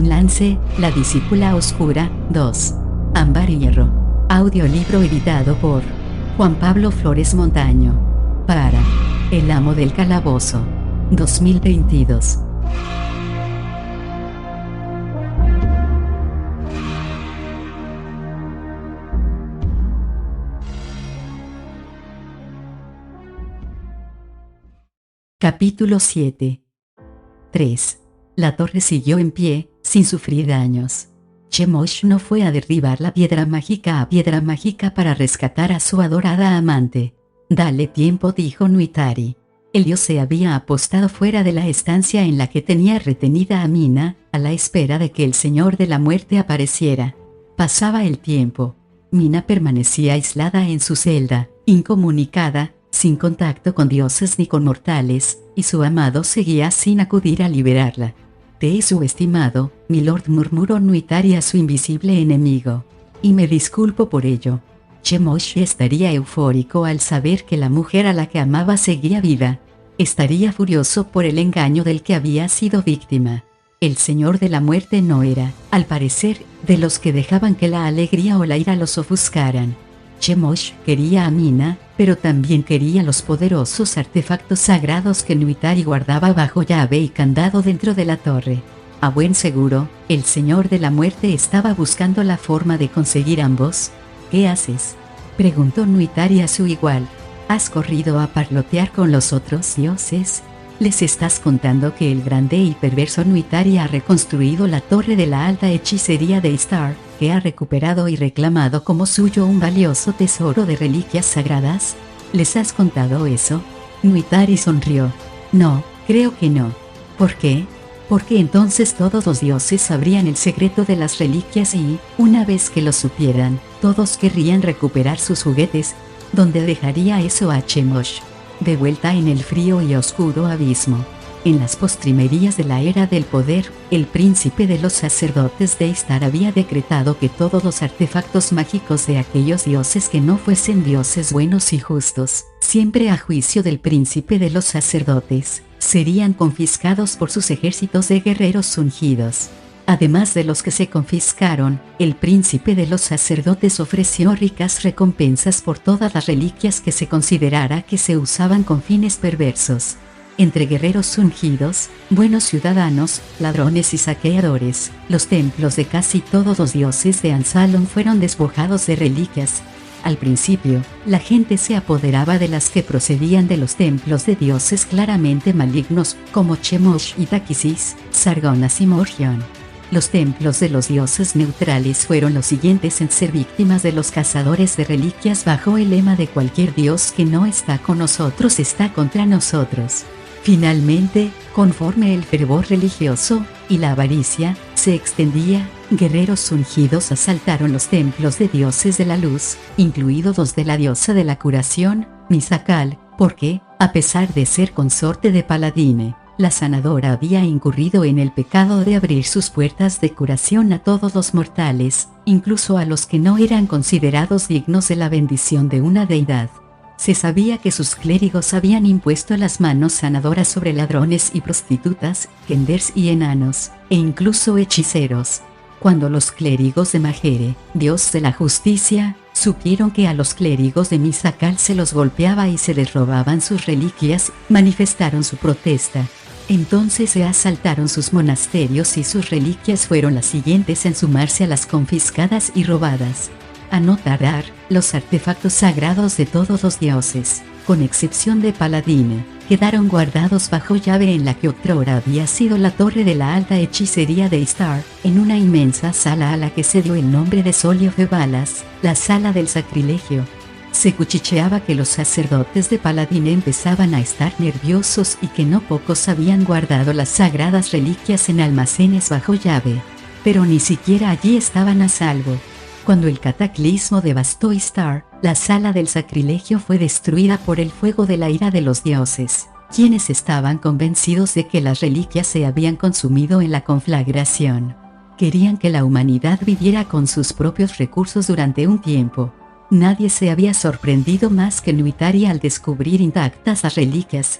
Lance, La discípula oscura, 2. Ámbar y hierro. Audiolibro editado por Juan Pablo Flores Montaño. Para El amo del calabozo. 2022. Capítulo 7. 3. La torre siguió en pie, sin sufrir daños. Chemosh no fue a derribar la piedra mágica para rescatar a su adorada amante. Dale tiempo, dijo Nuitari. El dios se había apostado fuera de la estancia en la que tenía retenida a Mina, a la espera de que el Señor de la Muerte apareciera. Pasaba el tiempo. Mina permanecía aislada en su celda, incomunicada, sin contacto con dioses ni con mortales, y su amado seguía sin acudir a liberarla. «Te he subestimado, milord», murmuró Nuitari a su invisible enemigo. «Y me disculpo por ello». Chemosh estaría eufórico al saber que la mujer a la que amaba seguía viva. Estaría furioso por el engaño del que había sido víctima. El Señor de la Muerte no era, al parecer, de los que dejaban que la alegría o la ira los ofuscaran. Chemosh quería a Mina, pero también quería los poderosos artefactos sagrados que Nuitari guardaba bajo llave y candado dentro de la torre. A buen seguro, el Señor de la Muerte estaba buscando la forma de conseguir ambos. «¿Qué haces?», preguntó Nuitari a su igual. «¿Has corrido a parlotear con los otros dioses? ¿Les estás contando que el grande y perverso Nuitari ha reconstruido la torre de la alta hechicería de Istar, que ha recuperado y reclamado como suyo un valioso tesoro de reliquias sagradas? ¿Les has contado eso?» Nuitari sonrió. «No, creo que no». «¿Por qué?». «Porque entonces todos los dioses sabrían el secreto de las reliquias y, una vez que lo supieran, todos querrían recuperar sus juguetes». «¿Dónde dejaría eso a Chemosh?». «De vuelta en el frío y oscuro abismo». En las postrimerías de la era del poder, el príncipe de los sacerdotes de Istar había decretado que todos los artefactos mágicos de aquellos dioses que no fuesen dioses buenos y justos, siempre a juicio del príncipe de los sacerdotes, serían confiscados por sus ejércitos de guerreros ungidos. Además de los que se confiscaron, el príncipe de los sacerdotes ofreció ricas recompensas por todas las reliquias que se considerara que se usaban con fines perversos. Entre guerreros ungidos, buenos ciudadanos, ladrones y saqueadores, los templos de casi todos los dioses de Ansalon fueron despojados de reliquias. Al principio, la gente se apoderaba de las que procedían de los templos de dioses claramente malignos, como Chemosh y Takisis, Sargonas y Morgion. Los templos de los dioses neutrales fueron los siguientes en ser víctimas de los cazadores de reliquias bajo el lema de cualquier dios que no está con nosotros está contra nosotros. Finalmente, conforme el fervor religioso y la avaricia se extendía, guerreros ungidos asaltaron los templos de dioses de la luz, incluidos los de la diosa de la curación, Misakal, porque, a pesar de ser consorte de Paladine, la sanadora había incurrido en el pecado de abrir sus puertas de curación a todos los mortales, incluso a los que no eran considerados dignos de la bendición de una deidad. Se sabía que sus clérigos habían impuesto las manos sanadoras sobre ladrones y prostitutas, kenders y enanos, e incluso hechiceros. Cuando los clérigos de Majere, dios de la justicia, supieron que a los clérigos de Misakal se los golpeaba y se les robaban sus reliquias, manifestaron su protesta. Entonces se asaltaron sus monasterios y sus reliquias fueron las siguientes en sumarse a las confiscadas y robadas. A no tardar, los artefactos sagrados de todos los dioses, con excepción de Paladine, quedaron guardados bajo llave en la que otrora había sido la torre de la alta hechicería de Istar, en una inmensa sala a la que se dio el nombre de Solio Febalas, la sala del sacrilegio. Se cuchicheaba que los sacerdotes de Paladine empezaban a estar nerviosos y que no pocos habían guardado las sagradas reliquias en almacenes bajo llave. Pero ni siquiera allí estaban a salvo. Cuando el cataclismo devastó Istar, la sala del sacrilegio fue destruida por el fuego de la ira de los dioses, quienes estaban convencidos de que las reliquias se habían consumido en la conflagración. Querían que la humanidad viviera con sus propios recursos durante un tiempo. Nadie se había sorprendido más que Nuitari al descubrir intactas las reliquias.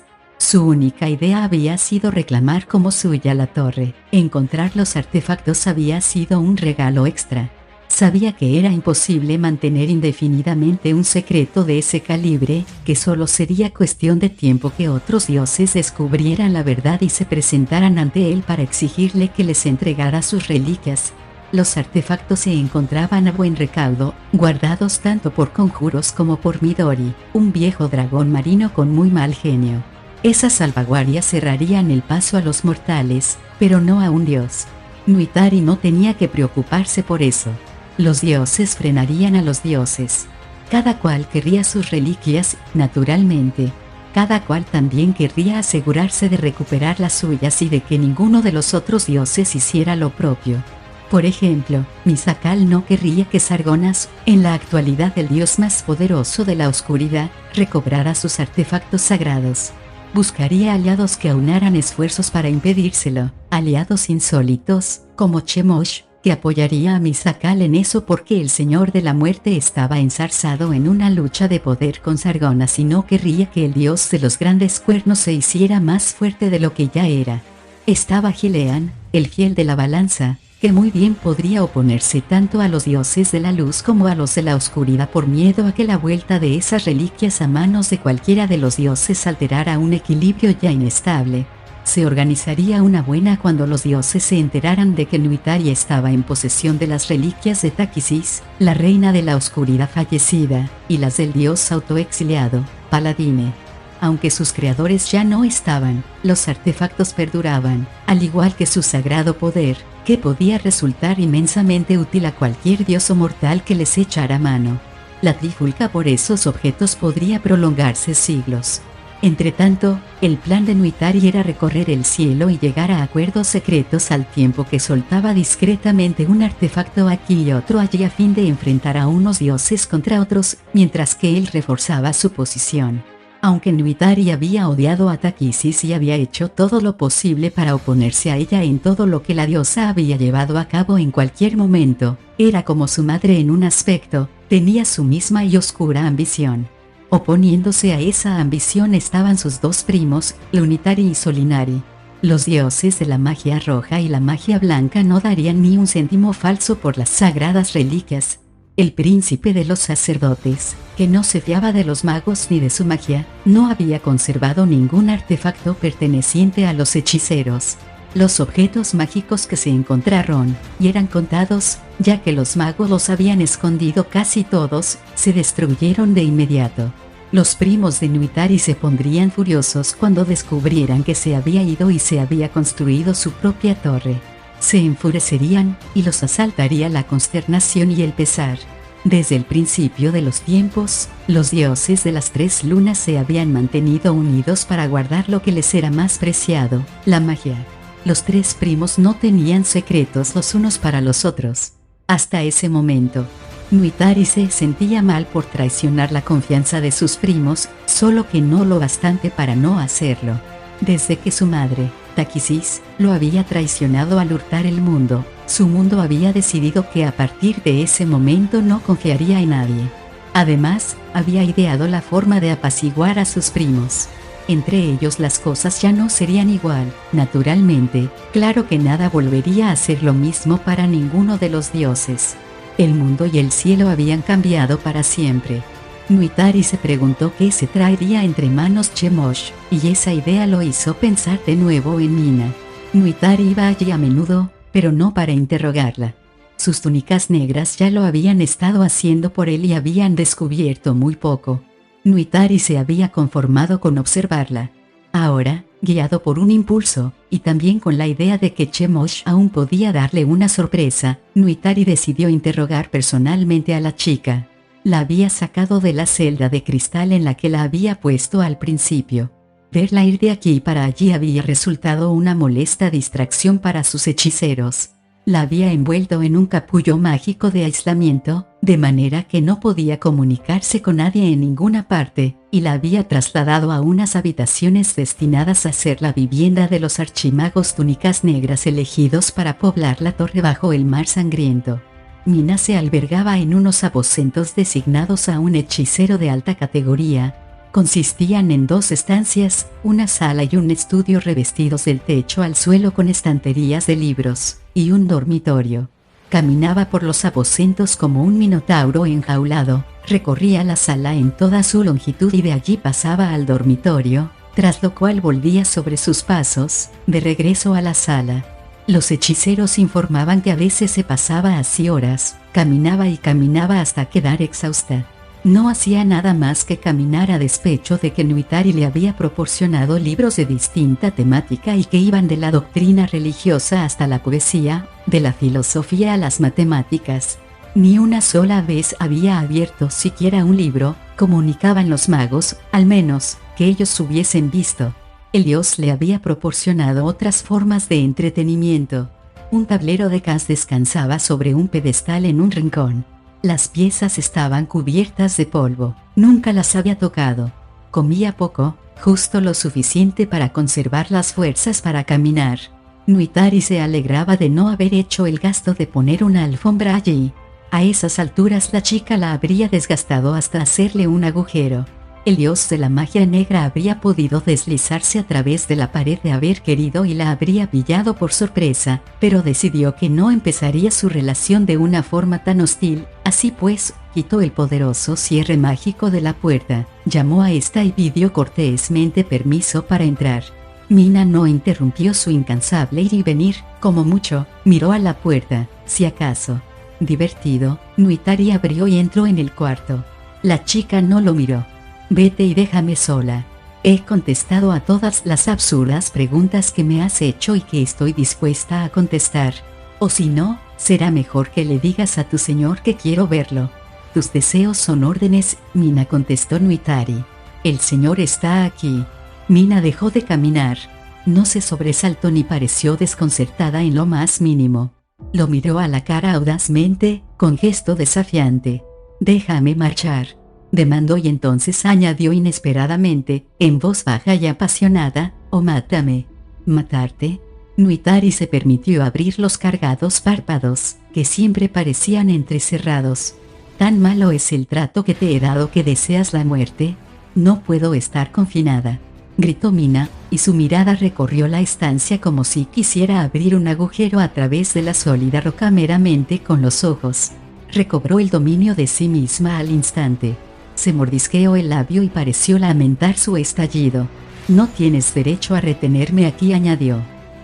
Su única idea había sido reclamar como suya la torre. Encontrar los artefactos había sido un regalo extra. Sabía que era imposible mantener indefinidamente un secreto de ese calibre, que solo sería cuestión de tiempo que otros dioses descubrieran la verdad y se presentaran ante él para exigirle que les entregara sus reliquias. Los artefactos se encontraban a buen recaudo, guardados tanto por conjuros como por Midori, un viejo dragón marino con muy mal genio. Esas salvaguardias cerrarían el paso a los mortales, pero no a un dios. Nuitari no tenía que preocuparse por eso. Los dioses frenarían a los dioses. Cada cual querría sus reliquias, naturalmente. Cada cual también querría asegurarse de recuperar las suyas y de que ninguno de los otros dioses hiciera lo propio. Por ejemplo, Misakal no querría que Sargonas, en la actualidad el dios más poderoso de la oscuridad, recobrara sus artefactos sagrados. Buscaría aliados que aunaran esfuerzos para impedírselo, aliados insólitos, como Chemosh, que apoyaría a Misakal en eso porque el Señor de la Muerte estaba enzarzado en una lucha de poder con Sargonas y no querría que el dios de los grandes cuernos se hiciera más fuerte de lo que ya era. Estaba Gilean, el fiel de la balanza, que muy bien podría oponerse tanto a los dioses de la luz como a los de la oscuridad por miedo a que la vuelta de esas reliquias a manos de cualquiera de los dioses alterara un equilibrio ya inestable. Se organizaría una buena cuando los dioses se enteraran de que Nuitari estaba en posesión de las reliquias de Takisis, la reina de la oscuridad fallecida, y las del dios autoexiliado, Paladine. Aunque sus creadores ya no estaban, los artefactos perduraban, al igual que su sagrado poder, que podía resultar inmensamente útil a cualquier dios o mortal que les echara mano. La trifulca por esos objetos podría prolongarse siglos. Entretanto, el plan de Nuitari era recorrer el cielo y llegar a acuerdos secretos al tiempo que soltaba discretamente un artefacto aquí y otro allí a fin de enfrentar a unos dioses contra otros, mientras que él reforzaba su posición. Aunque Nuitari había odiado a Takisis y había hecho todo lo posible para oponerse a ella en todo lo que la diosa había llevado a cabo en cualquier momento, era como su madre en un aspecto, tenía su misma y oscura ambición. Oponiéndose a esa ambición estaban sus dos primos, Lunitari y Solinari. Los dioses de la magia roja y la magia blanca no darían ni un céntimo falso por las sagradas reliquias. El príncipe de los sacerdotes, que no se fiaba de los magos ni de su magia, no había conservado ningún artefacto perteneciente a los hechiceros. Los objetos mágicos que se encontraron, y eran contados, ya que los magos los habían escondido casi todos, se destruyeron de inmediato. Los primos de Nuitari se pondrían furiosos cuando descubrieran que se había ido y se había construido su propia torre. Se enfurecerían, y los asaltaría la consternación y el pesar. Desde el principio de los tiempos, los dioses de las tres lunas se habían mantenido unidos para guardar lo que les era más preciado, la magia. Los tres primos no tenían secretos los unos para los otros. Hasta ese momento, Nuitari se sentía mal por traicionar la confianza de sus primos, solo que no lo bastante para no hacerlo. Desde que su madre, Takisis, lo había traicionado al hurtar el mundo, su mundo había decidido que a partir de ese momento no confiaría en nadie. Además, había ideado la forma de apaciguar a sus primos. Entre ellos las cosas ya no serían igual, naturalmente, claro que nada volvería a ser lo mismo para ninguno de los dioses. El mundo y el cielo habían cambiado para siempre. Nuitari se preguntó qué se traería entre manos Chemosh, y esa idea lo hizo pensar de nuevo en Mina. Nuitari iba allí a menudo, pero no para interrogarla. Sus túnicas negras ya lo habían estado haciendo por él y habían descubierto muy poco. Nuitari se había conformado con observarla. Ahora, guiado por un impulso, y también con la idea de que Chemosh aún podía darle una sorpresa, Nuitari decidió interrogar personalmente a la chica. La había sacado de la celda de cristal en la que la había puesto al principio. Verla ir de aquí para allí había resultado una molesta distracción para sus hechiceros. La había envuelto en un capullo mágico de aislamiento, de manera que no podía comunicarse con nadie en ninguna parte, y la había trasladado a unas habitaciones destinadas a ser la vivienda de los archimagos túnicas negras elegidos para poblar la torre bajo el mar sangriento. Mina se albergaba en unos aposentos designados a un hechicero de alta categoría, Consistían en 2 estancias, una sala y un estudio revestidos del techo al suelo con estanterías de libros, y un dormitorio. Caminaba por los aposentos como un minotauro enjaulado, recorría la sala en toda su longitud y de allí pasaba al dormitorio, tras lo cual volvía sobre sus pasos, de regreso a la sala. Los hechiceros informaban que a veces se pasaba así horas, caminaba y caminaba hasta quedar exhausta. No hacía nada más que caminar a despecho de que Nuitari le había proporcionado libros de distinta temática y que iban de la doctrina religiosa hasta la poesía, de la filosofía a las matemáticas. Ni una sola vez había abierto siquiera un libro, comunicaban los magos, al menos, que ellos hubiesen visto. El dios le había proporcionado otras formas de entretenimiento. Un tablero de cas descansaba sobre un pedestal en un rincón. Las piezas estaban cubiertas de polvo, nunca las había tocado. Comía poco, justo lo suficiente para conservar las fuerzas para caminar. Nuitari se alegraba de no haber hecho el gasto de poner una alfombra allí. A esas alturas la chica la habría desgastado hasta hacerle un agujero. El dios de la magia negra habría podido deslizarse a través de la pared de haber querido y la habría pillado por sorpresa, pero decidió que no empezaría su relación de una forma tan hostil. Así pues, quitó el poderoso cierre mágico de la puerta, llamó a esta y pidió cortésmente permiso para entrar. Mina no interrumpió su incansable ir y venir, como mucho, miró a la puerta, si acaso. Divertido, Nuitari abrió y entró en el cuarto. La chica no lo miró. Vete y déjame sola. He contestado a todas las absurdas preguntas que me has hecho y que estoy dispuesta a contestar. O si no, será mejor que le digas a tu señor que quiero verlo. Tus deseos son órdenes, Mina, contestó Nuitari. El señor está aquí. Mina dejó de caminar. No se sobresaltó ni pareció desconcertada en lo más mínimo. Lo miró a la cara audazmente, con gesto desafiante. Déjame marchar, demandó y entonces añadió inesperadamente, en voz baja y apasionada, o mátame. ¿Matarte? Nuitari se permitió abrir los cargados párpados, que siempre parecían entrecerrados. ¿Tan malo es el trato que te he dado que deseas la muerte? No puedo estar confinada, gritó Mina, y su mirada recorrió la estancia como si quisiera abrir un agujero a través de la sólida roca meramente con los ojos. Recobró el dominio de sí misma al instante. Se mordisqueó el labio y pareció lamentar su estallido. No tienes derecho a retenerme aquí, añadió.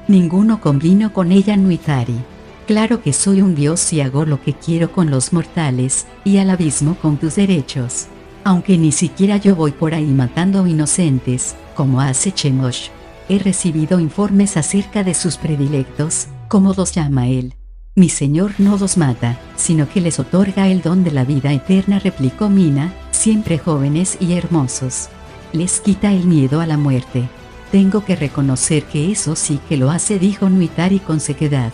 Ninguno convino con ella, Nuitari. Claro que soy un dios y hago lo que quiero con los mortales, y al abismo con tus derechos. Aunque ni siquiera yo voy por ahí matando inocentes, como hace Chemosh. He recibido informes acerca de sus predilectos, como los llama él. Mi señor no los mata, sino que les otorga el don de la vida eterna, replicó Mina, siempre jóvenes y hermosos. Les quita el miedo a la muerte. Tengo que reconocer que eso sí que lo hace, dijo Nuitari con sequedad.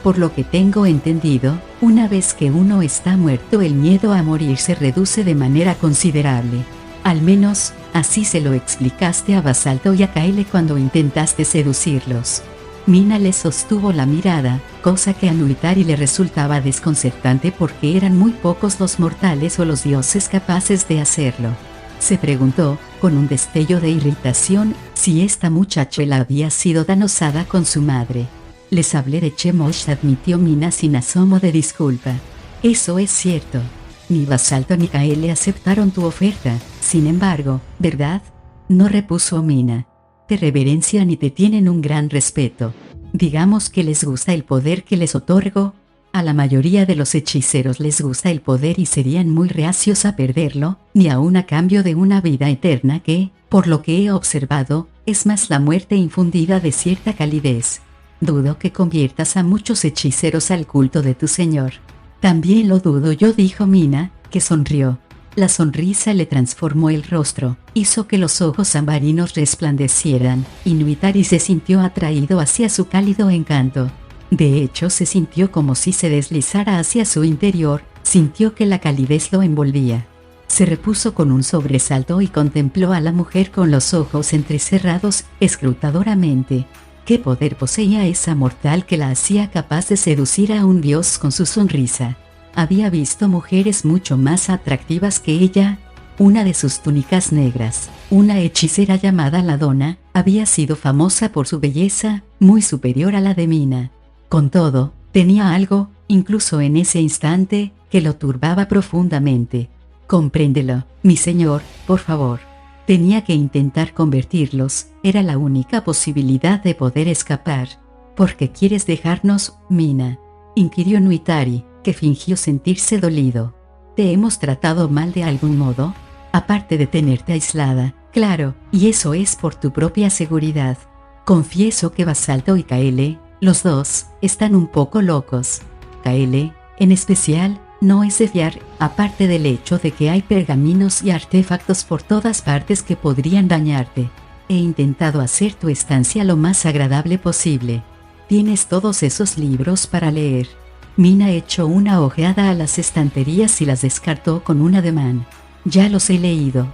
Por lo que tengo entendido, una vez que uno está muerto, el miedo a morir se reduce de manera considerable. Al menos, así se lo explicaste a Basalto y a Kaele cuando intentaste seducirlos. Mina le sostuvo la mirada, cosa que a Nuitari le resultaba desconcertante porque eran muy pocos los mortales o los dioses capaces de hacerlo. Se preguntó, con un destello de irritación, si esta muchachuela había sido tan osada con su madre. Les hablé de Chemosh, admitió Mina sin asomo de disculpa. Eso es cierto. Ni Basalto ni Kaele aceptaron tu oferta, sin embargo, ¿verdad? No, repuso Mina. Te reverencian y te tienen un gran respeto. Digamos que les gusta el poder que les otorgo. A la mayoría de los hechiceros les gusta el poder y serían muy reacios a perderlo, ni aun a cambio de una vida eterna que, por lo que he observado, es más la muerte infundida de cierta calidez. Dudo que conviertas a muchos hechiceros al culto de tu señor. También lo dudo yo, dijo Mina, que sonrió. La sonrisa le transformó el rostro, hizo que los ojos ambarinos resplandecieran, y Nuitari se sintió atraído hacia su cálido encanto. De hecho, se sintió como si se deslizara hacia su interior, sintió que la calidez lo envolvía. Se repuso con un sobresalto y contempló a la mujer con los ojos entrecerrados, escrutadoramente. ¿Qué poder poseía esa mortal que la hacía capaz de seducir a un dios con su sonrisa? Había visto mujeres mucho más atractivas que ella. una de sus túnicas negras, una hechicera llamada Ladona, había sido famosa por su belleza, muy superior a la de Mina. Con todo, tenía algo, incluso en ese instante, que lo turbaba profundamente. Compréndelo, mi señor, por favor. Tenía que intentar convertirlos, era la única posibilidad de poder escapar. ¿Por qué quieres dejarnos, Mina?, inquirió Nuitari, que fingió sentirse dolido. ¿Te hemos tratado mal de algún modo? Aparte de tenerte aislada, claro, y eso es por tu propia seguridad. Confieso que Basalto y Kaele, los dos, están un poco locos. Kaele, en especial, no es de fiar, aparte del hecho de que hay pergaminos y artefactos por todas partes que podrían dañarte. He intentado hacer tu estancia lo más agradable posible. Tienes todos esos libros para leer. Mina echó una ojeada a las estanterías y las descartó con un ademán. Ya los he leído.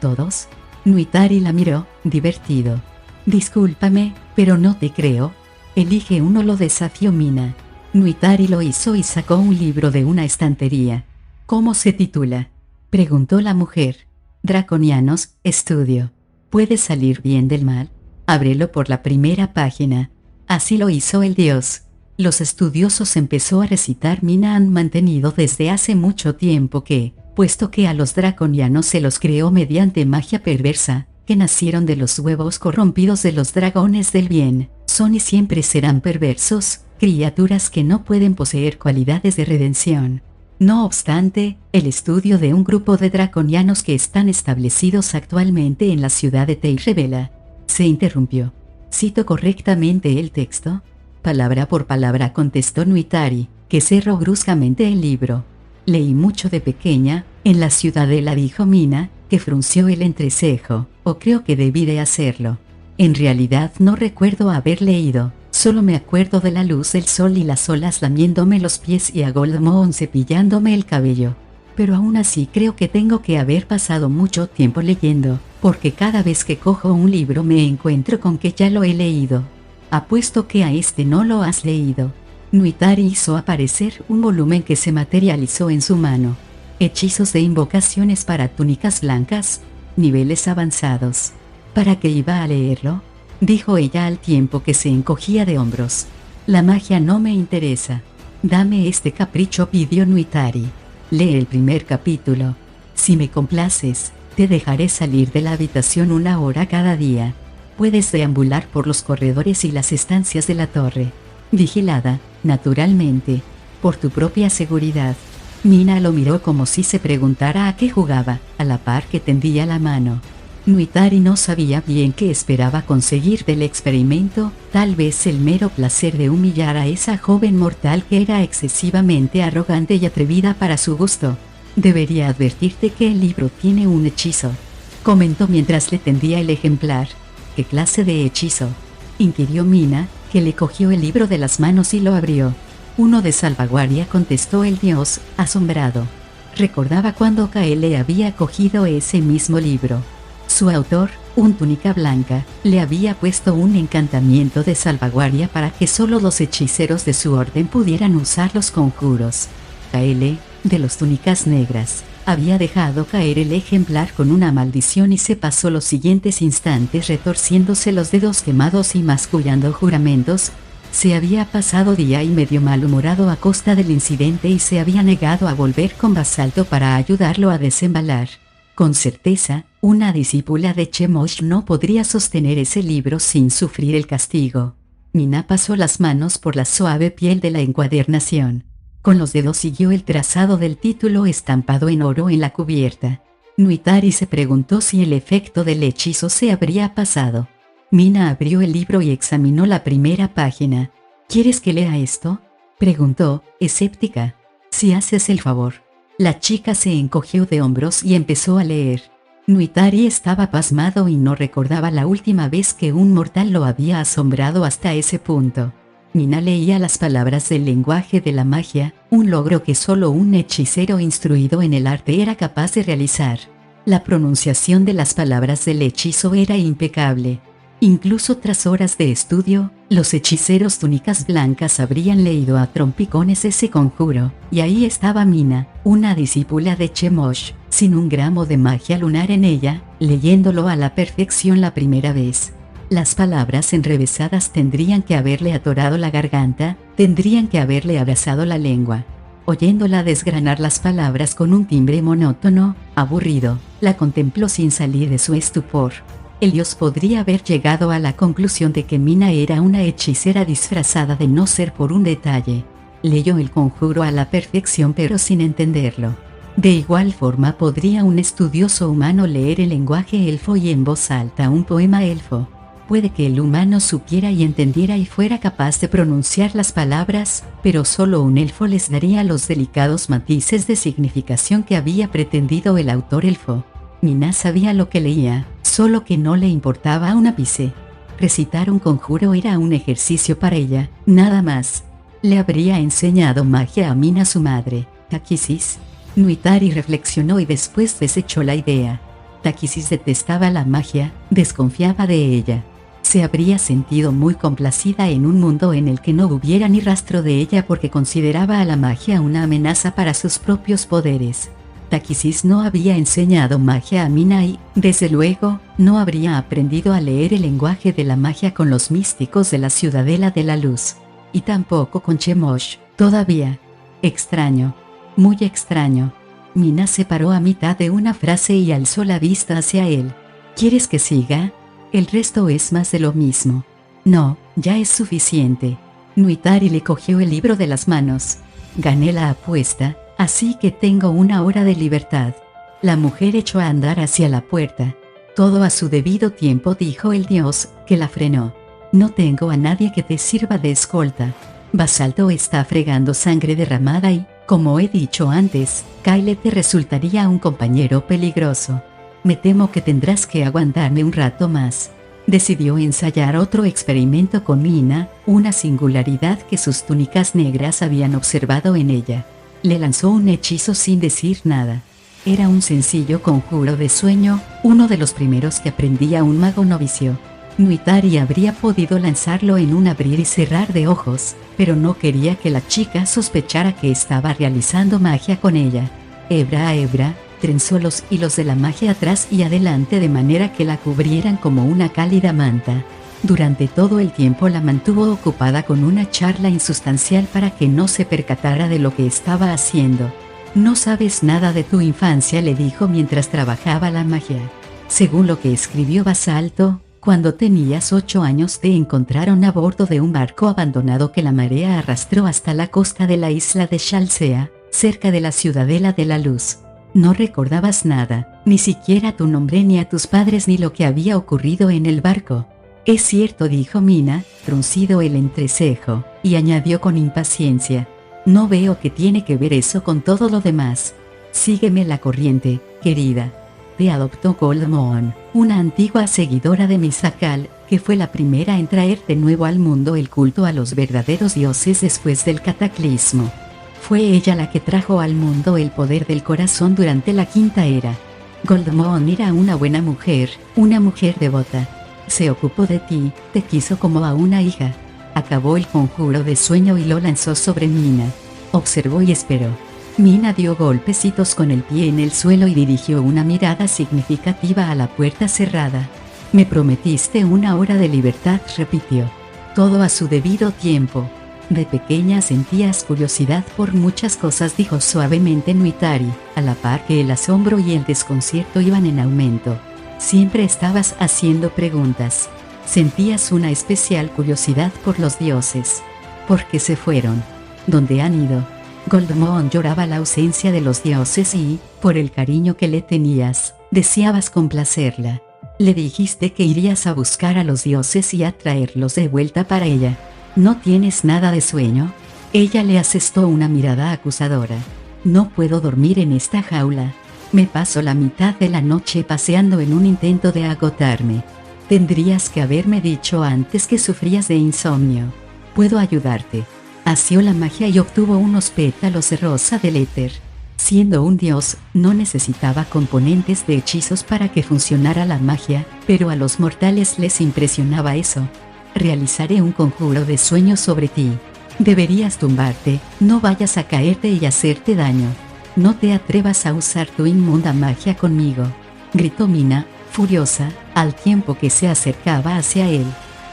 ¿Todos? Nuitari la miró, divertido. Discúlpame, pero no te creo. Elige uno, lo desafió Mina. Nuitari lo hizo y sacó un libro de una estantería. ¿Cómo se titula?, preguntó la mujer. Draconianos, estudio. ¿Puedes salir bien del mal? Ábrelo por la primera página. Así lo hizo el dios. Los estudiosos empezó a recitar. Mina han mantenido desde hace mucho tiempo que, puesto que a los draconianos se los creó mediante magia perversa, que nacieron de los huevos corrompidos de los dragones del bien, son y siempre serán perversos, criaturas que no pueden poseer cualidades de redención. No obstante, el estudio de un grupo de draconianos que están establecidos actualmente en la ciudad de Tei revela. Se interrumpió. ¿Cito correctamente el texto? Palabra por palabra, contestó Nuitari, que cerró bruscamente el libro. Leí mucho de pequeña, en la ciudadela, dijo Mina, que frunció el entrecejo, o creo que debí de hacerlo. En realidad no recuerdo haber leído, solo me acuerdo de la luz del sol y las olas lamiéndome los pies y a Goldmoon cepillándome el cabello. Pero aún así creo que tengo que haber pasado mucho tiempo leyendo, porque cada vez que cojo un libro me encuentro con que ya lo he leído. Apuesto que a este no lo has leído. Nuitari hizo aparecer un volumen que se materializó en su mano. Hechizos de invocaciones para túnicas blancas, niveles avanzados. ¿Para qué iba a leerlo?, dijo ella al tiempo que se encogía de hombros. La magia no me interesa. Dame este capricho, pidió Nuitari. Lee el primer capítulo. Si me complaces, te dejaré salir de la habitación 1 hora cada día. Puedes deambular por los corredores y las estancias de la torre, vigilada, naturalmente, por tu propia seguridad. Mina lo miró como si se preguntara a qué jugaba, a la par que tendía la mano. Nuitari no sabía bien qué esperaba conseguir del experimento, tal vez el mero placer de humillar a esa joven mortal que era excesivamente arrogante y atrevida para su gusto. Debería advertirte que el libro tiene un hechizo, comentó mientras le tendía el ejemplar. ¿Qué clase de hechizo?, inquirió Mina, que le cogió el libro de las manos y lo abrió. Uno de salvaguardia, contestó el dios, asombrado. Recordaba cuando Kaele había cogido ese mismo libro. Su autor, un túnica blanca, le había puesto un encantamiento de salvaguardia para que solo los hechiceros de su orden pudieran usar los conjuros. Kaele, de los túnicas negras, había dejado caer el ejemplar con una maldición y se pasó los siguientes instantes retorciéndose los dedos quemados y mascullando juramentos. Se había pasado día y medio malhumorado a costa del incidente y se había negado a volver con Basalto para ayudarlo a desembalar. Con certeza, una discípula de Chemosh no podría sostener ese libro sin sufrir el castigo. Mina pasó las manos por la suave piel de la encuadernación. Con los dedos siguió el trazado del título estampado en oro en la cubierta. Nuitari se preguntó si el efecto del hechizo se habría pasado. Mina abrió el libro y examinó la primera página. ¿Quieres que lea esto?, preguntó, escéptica. Si haces el favor. La chica se encogió de hombros y empezó a leer. Nuitari estaba pasmado y no recordaba la última vez que un mortal lo había asombrado hasta ese punto. Mina leía las palabras del lenguaje de la magia, un logro que solo un hechicero instruido en el arte era capaz de realizar. La pronunciación de las palabras del hechizo era impecable. Incluso tras horas de estudio, los hechiceros túnicas blancas habrían leído a trompicones ese conjuro, y ahí estaba Mina, una discípula de Chemosh, sin un gramo de magia lunar en ella, leyéndolo a la perfección la primera vez. Las palabras enrevesadas tendrían que haberle atorado la garganta, tendrían que haberle abrazado la lengua. Oyéndola desgranar las palabras con un timbre monótono, aburrido, la contempló sin salir de su estupor. Helios podría haber llegado a la conclusión de que Mina era una hechicera disfrazada de no ser por un detalle. Leyó el conjuro a la perfección pero sin entenderlo. De igual forma podría un estudioso humano leer el lenguaje elfo y en voz alta un poema elfo. Puede que el humano supiera y entendiera y fuera capaz de pronunciar las palabras, pero solo un elfo les daría los delicados matices de significación que había pretendido el autor elfo. Mina sabía lo que leía, solo que no le importaba un ápice. Recitar un conjuro era un ejercicio para ella, nada más. Le habría enseñado magia a Mina su madre, Takisis. Nuitari reflexionó y después desechó la idea. Takisis detestaba la magia, desconfiaba de ella. Se habría sentido muy complacida en un mundo en el que no hubiera ni rastro de ella porque consideraba a la magia una amenaza para sus propios poderes. Takisis no había enseñado magia a Mina y, desde luego, no habría aprendido a leer el lenguaje de la magia con los místicos de la Ciudadela de la Luz. Y tampoco con Chemosh, todavía. Extraño. Muy extraño. Mina se paró a mitad de una frase y alzó la vista hacia él. ¿Quieres que siga? El resto es más de lo mismo. No, ya es suficiente. Nuitari le cogió el libro de las manos. Gané la apuesta, así que tengo una hora de libertad. La mujer echó a andar hacia la puerta. Todo a su debido tiempo, dijo el dios, que la frenó. No tengo a nadie que te sirva de escolta. Basalto está fregando sangre derramada y, como he dicho antes, Kyle te resultaría un compañero peligroso. Me temo que tendrás que aguantarme un rato más. Decidió ensayar otro experimento con Mina, una singularidad que sus túnicas negras habían observado en ella. Le lanzó un hechizo sin decir nada. Era un sencillo conjuro de sueño, uno de los primeros que aprendía un mago novicio. Nuitari habría podido lanzarlo en un abrir y cerrar de ojos, pero no quería que la chica sospechara que estaba realizando magia con ella. Hebra a hebra, trenzó los hilos de la magia atrás y adelante de manera que la cubrieran como una cálida manta. Durante todo el tiempo la mantuvo ocupada con una charla insustancial para que no se percatara de lo que estaba haciendo. No sabes nada de tu infancia, le dijo mientras trabajaba la magia. Según lo que escribió Basalto, cuando tenías 8 años te encontraron a bordo de un barco abandonado que la marea arrastró hasta la costa de la isla de Shalsea, cerca de la Ciudadela de la Luz. No recordabas nada, ni siquiera tu nombre ni a tus padres ni lo que había ocurrido en el barco. Es cierto, dijo Mina, fruncido el entrecejo, y añadió con impaciencia. No veo qué tiene que ver eso con todo lo demás. Sígueme la corriente, querida. Te adoptó Goldmoon, una antigua seguidora de Misakal, que fue la primera en traer de nuevo al mundo el culto a los verdaderos dioses después del cataclismo. Fue ella la que trajo al mundo el poder del corazón durante la Quinta Era. Goldmoon era una buena mujer, una mujer devota. Se ocupó de ti, te quiso como a una hija. Acabó el conjuro de sueño y lo lanzó sobre Mina. Observó y esperó. Mina dio golpecitos con el pie en el suelo y dirigió una mirada significativa a la puerta cerrada. Me prometiste una hora de libertad, repitió. Todo a su debido tiempo. De pequeña sentías curiosidad por muchas cosas, dijo suavemente Nuitari, a la par que el asombro y el desconcierto iban en aumento. Siempre estabas haciendo preguntas. Sentías una especial curiosidad por los dioses. ¿Por qué se fueron? ¿Dónde han ido? Goldmoon lloraba la ausencia de los dioses y, por el cariño que le tenías, deseabas complacerla. Le dijiste que irías a buscar a los dioses y a traerlos de vuelta para ella. ¿No tienes nada de sueño? Ella le asestó una mirada acusadora. No puedo dormir en esta jaula. Me paso la mitad de la noche paseando en un intento de agotarme. Tendrías que haberme dicho antes que sufrías de insomnio. Puedo ayudarte. Asió la magia y obtuvo unos pétalos de rosa del éter. Siendo un dios, no necesitaba componentes de hechizos para que funcionara la magia, pero a los mortales les impresionaba eso. Realizaré un conjuro de sueño sobre ti. Deberías tumbarte, no vayas a caerte y hacerte daño. No te atrevas a usar tu inmunda magia conmigo, gritó Mina, furiosa, al tiempo que se acercaba hacia él.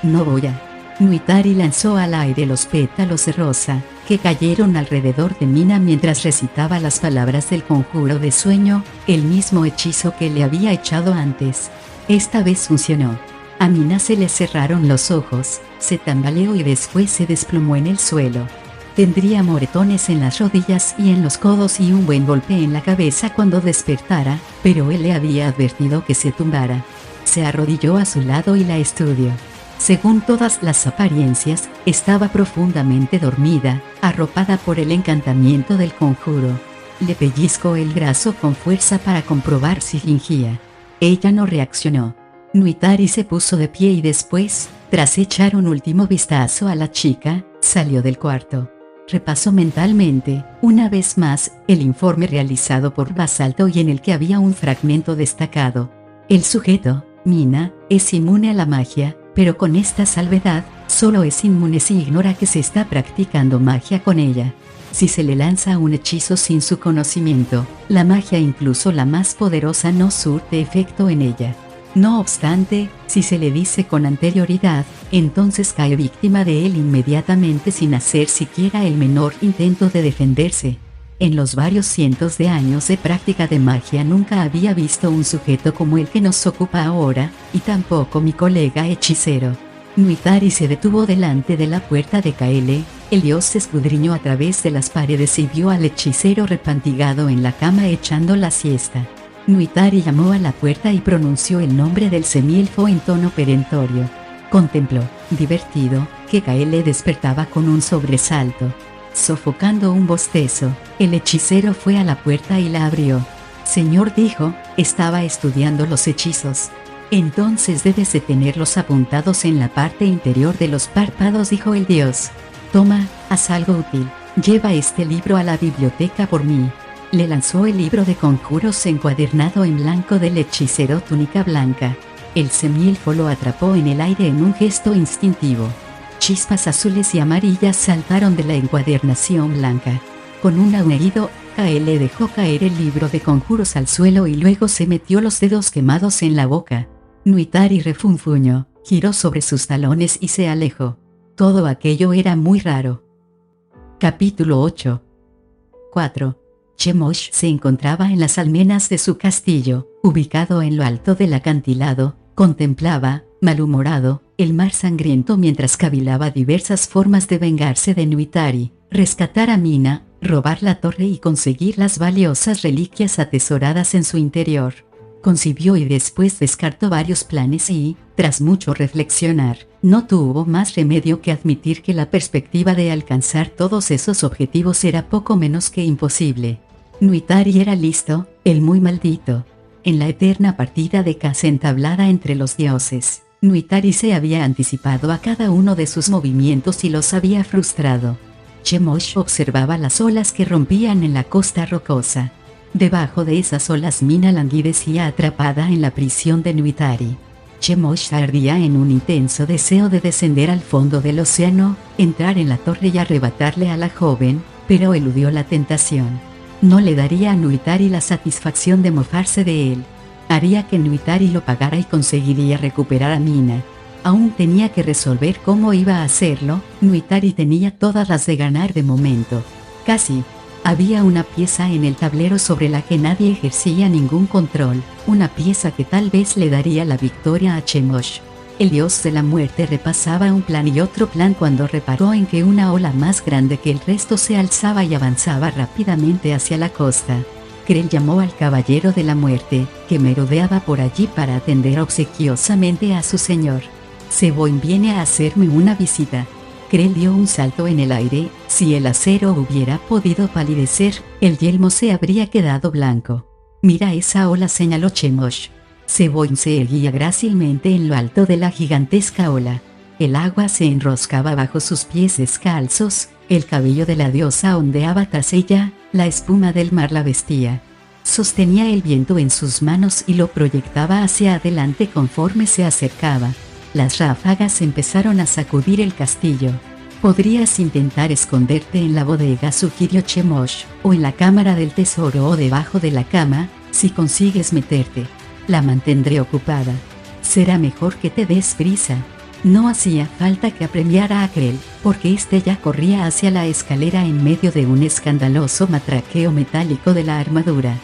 No voy a. Nuitari lanzó al aire los pétalos de rosa, que cayeron alrededor de Mina mientras recitaba las palabras del conjuro de sueño, el mismo hechizo que le había echado antes. Esta vez funcionó. A Mina se le cerraron los ojos, se tambaleó y después se desplomó en el suelo. Tendría moretones en las rodillas y en los codos y un buen golpe en la cabeza cuando despertara, pero él le había advertido que se tumbara. Se arrodilló a su lado y la estudió. Según todas las apariencias, estaba profundamente dormida, arropada por el encantamiento del conjuro. Le pellizcó el brazo con fuerza para comprobar si fingía. Ella no reaccionó. Nuitari se puso de pie y después, tras echar un último vistazo a la chica, salió del cuarto. Repasó mentalmente, una vez más, el informe realizado por Basalto y en el que había un fragmento destacado. El sujeto, Mina, es inmune a la magia, pero con esta salvedad, solo es inmune si ignora que se está practicando magia con ella. Si se le lanza un hechizo sin su conocimiento, la magia incluso la más poderosa no surte efecto en ella. No obstante, si se le dice con anterioridad, entonces cae víctima de él inmediatamente sin hacer siquiera el menor intento de defenderse. En los varios cientos de años de práctica de magia nunca había visto un sujeto como el que nos ocupa ahora, y tampoco mi colega hechicero. Nuitari se detuvo delante de la puerta de Kaele, el dios se escudriñó a través de las paredes y vio al hechicero repantigado en la cama echando la siesta. Nuitari llamó a la puerta y pronunció el nombre del semielfo en tono perentorio. Contempló, divertido, que Kaele despertaba con un sobresalto. Sofocando un bostezo, el hechicero fue a la puerta y la abrió. Señor, dijo, estaba estudiando los hechizos. Entonces debes de tenerlos apuntados en la parte interior de los párpados, dijo el dios. Toma, haz algo útil, lleva este libro a la biblioteca por mí. Le lanzó el libro de conjuros encuadernado en blanco del hechicero túnica blanca. El semielfo lo atrapó en el aire en un gesto instintivo. Chispas azules y amarillas saltaron de la encuadernación blanca. Con un aullido, Kaele dejó caer el libro de conjuros al suelo y luego se metió los dedos quemados en la boca. Nuitari refunfuñó, giró sobre sus talones y se alejó. Todo aquello era muy raro. Capítulo 8. 4. Chemosh se encontraba en las almenas de su castillo, ubicado en lo alto del acantilado. Contemplaba, malhumorado, el mar sangriento mientras cavilaba diversas formas de vengarse de Nuitari, rescatar a Mina, robar la torre y conseguir las valiosas reliquias atesoradas en su interior. Concibió y después descartó varios planes y, tras mucho reflexionar, no tuvo más remedio que admitir que la perspectiva de alcanzar todos esos objetivos era poco menos que imposible. Nuitari era listo, el muy maldito. En la eterna partida de caza entablada entre los dioses, Nuitari se había anticipado a cada uno de sus movimientos y los había frustrado. Chemosh observaba las olas que rompían en la costa rocosa. Debajo de esas olas Mina languidecía atrapada en la prisión de Nuitari. Chemosh ardía en un intenso deseo de descender al fondo del océano, entrar en la torre y arrebatarle a la joven, pero eludió la tentación. No le daría a Nuitari la satisfacción de mofarse de él. Haría que Nuitari lo pagara y conseguiría recuperar a Mina. Aún tenía que resolver cómo iba a hacerlo. Nuitari tenía todas las de ganar de momento. Casi. Había una pieza en el tablero sobre la que nadie ejercía ningún control, una pieza que tal vez le daría la victoria a Chemosh. El dios de la muerte repasaba un plan y otro plan cuando reparó en que una ola más grande que el resto se alzaba y avanzaba rápidamente hacia la costa. Krell llamó al caballero de la muerte, que merodeaba por allí para atender obsequiosamente a su señor. Seboin viene a hacerme una visita. Krell dio un salto en el aire. Si el acero hubiera podido palidecer, el yelmo se habría quedado blanco. Mira esa ola, señaló Chemosh. Seboin se erguía grácilmente en lo alto de la gigantesca ola. El agua se enroscaba bajo sus pies descalzos, el cabello de la diosa ondeaba tras ella, La espuma del mar la vestía. Sostenía el viento en sus manos y lo proyectaba hacia adelante conforme se acercaba. Las ráfagas empezaron a sacudir el castillo. Podrías intentar esconderte en la bodega, sugirió Chemosh, o en la cámara del tesoro o debajo de la cama, si consigues meterte. La mantendré ocupada. Será mejor que te des prisa. No hacía falta que apremiara a Krell, porque éste ya corría hacia la escalera en medio de un escandaloso matraqueo metálico de la armadura.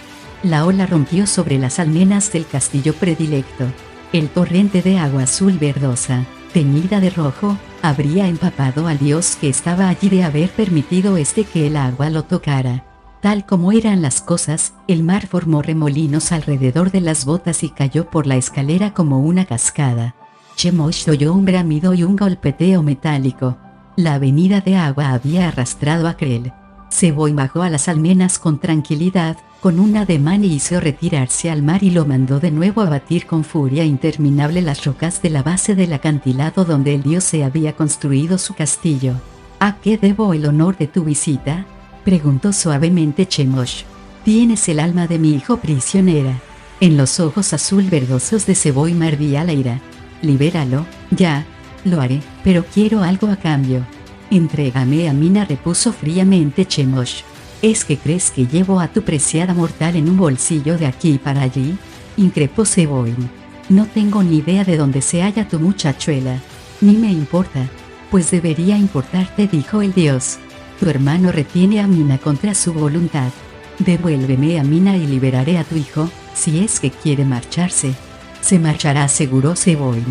La ola rompió sobre las almenas del castillo predilecto. El torrente de agua azul verdosa, teñida de rojo, habría empapado al dios que estaba allí de haber permitido que el agua lo tocara. Tal como eran las cosas, el mar formó remolinos alrededor de las botas y cayó por la escalera como una cascada. Chemosh oyó un bramido y un golpeteo metálico. La avenida de agua había arrastrado a Krell. Seboy bajó a las almenas con tranquilidad, con un ademán, y hizo retirarse al mar y lo mandó de nuevo a batir con furia interminable las rocas de la base del acantilado donde el dios se había construido su castillo. ¿A qué debo el honor de tu visita?, preguntó suavemente Chemosh. Tienes el alma de mi hijo prisionera. En los ojos azul verdosos de Seboy ardía la ira. Libéralo, ya, lo haré, pero quiero algo a cambio. Entrégame a Mina, repuso fríamente Chemosh. ¿Es que crees que llevo a tu preciada mortal en un bolsillo de aquí para allí?, increpó Seboy. No tengo ni idea de dónde se halla tu muchachuela. Ni me importa. Pues debería importarte, dijo el dios. Tu hermano retiene a Mina contra su voluntad. Devuélveme a Mina y liberaré a tu hijo, si es que quiere marcharse. Se marchará, aseguró Seboy.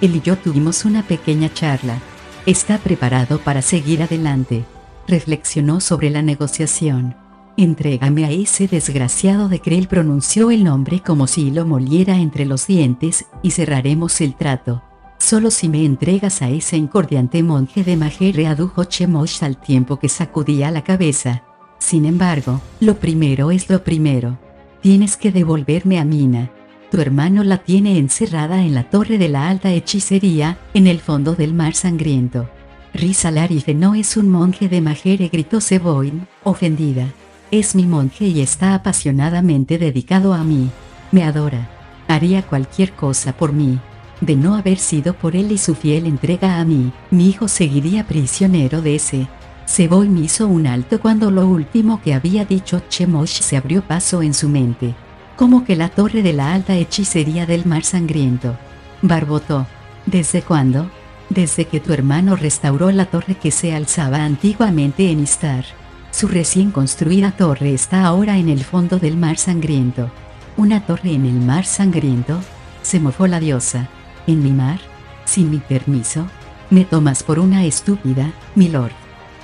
Él y yo tuvimos una pequeña charla. Está preparado para seguir adelante. Reflexionó sobre la negociación. Entrégame a ese desgraciado de Krell, pronunció el nombre como si lo moliera entre los dientes, y cerraremos el trato. Solo si me entregas a ese incordiante monje de Maje, readujo Chemosh al tiempo que sacudía la cabeza. Sin embargo, lo primero es lo primero. Tienes que devolverme a Mina. Tu hermano la tiene encerrada en la torre de la alta hechicería, en el fondo del mar sangriento. Rizalarife no es un monje de Majere, gritó Seboy, ofendida. Es mi monje y está apasionadamente dedicado a mí. Me adora. Haría cualquier cosa por mí. De no haber sido por él y su fiel entrega a mí, mi hijo seguiría prisionero de ese. Seboy hizo un alto cuando lo último que había dicho Chemosh se abrió paso en su mente. ¿Cómo que la torre de la alta hechicería del mar sangriento?, barbotó. ¿Desde cuándo? Desde que tu hermano restauró la torre que se alzaba antiguamente en Istar. Su recién construida torre está ahora en el fondo del mar sangriento. ¿Una torre en el mar sangriento?, se mofó la diosa. ¿En mi mar? ¿Sin mi permiso? Me tomas por una estúpida, milord.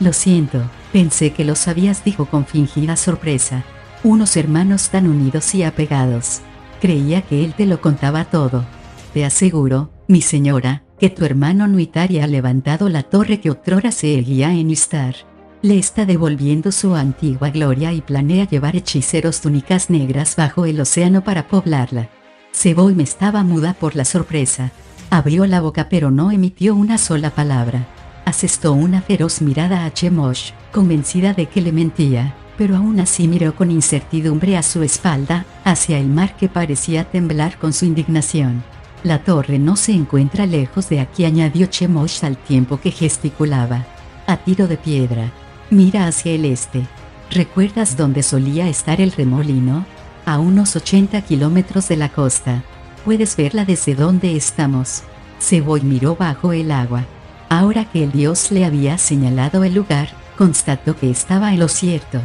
Lo siento, pensé que lo sabías, dijo con fingida sorpresa. Unos hermanos tan unidos y apegados. Creía que él te lo contaba todo. Te aseguro, mi señora, que tu hermano Nuitari ha levantado la torre que otrora se erguía en Istar. Le está devolviendo su antigua gloria y planea llevar hechiceros túnicas negras bajo el océano para poblarla. Seboy me estaba muda por la sorpresa. Abrió la boca pero no emitió una sola palabra. Asestó una feroz mirada a Chemosh, convencida de que le mentía, pero aún así miró con incertidumbre a su espalda, hacia el mar que parecía temblar con su indignación. La torre no se encuentra lejos de aquí, añadió Chemosh al tiempo que gesticulaba. A tiro de piedra. Mira hacia el este. ¿Recuerdas dónde solía estar el remolino? A unos 80 kilómetros de la costa. Puedes verla desde donde estamos. Seboy miró bajo el agua. Ahora que el dios le había señalado el lugar, constató que estaba en lo cierto.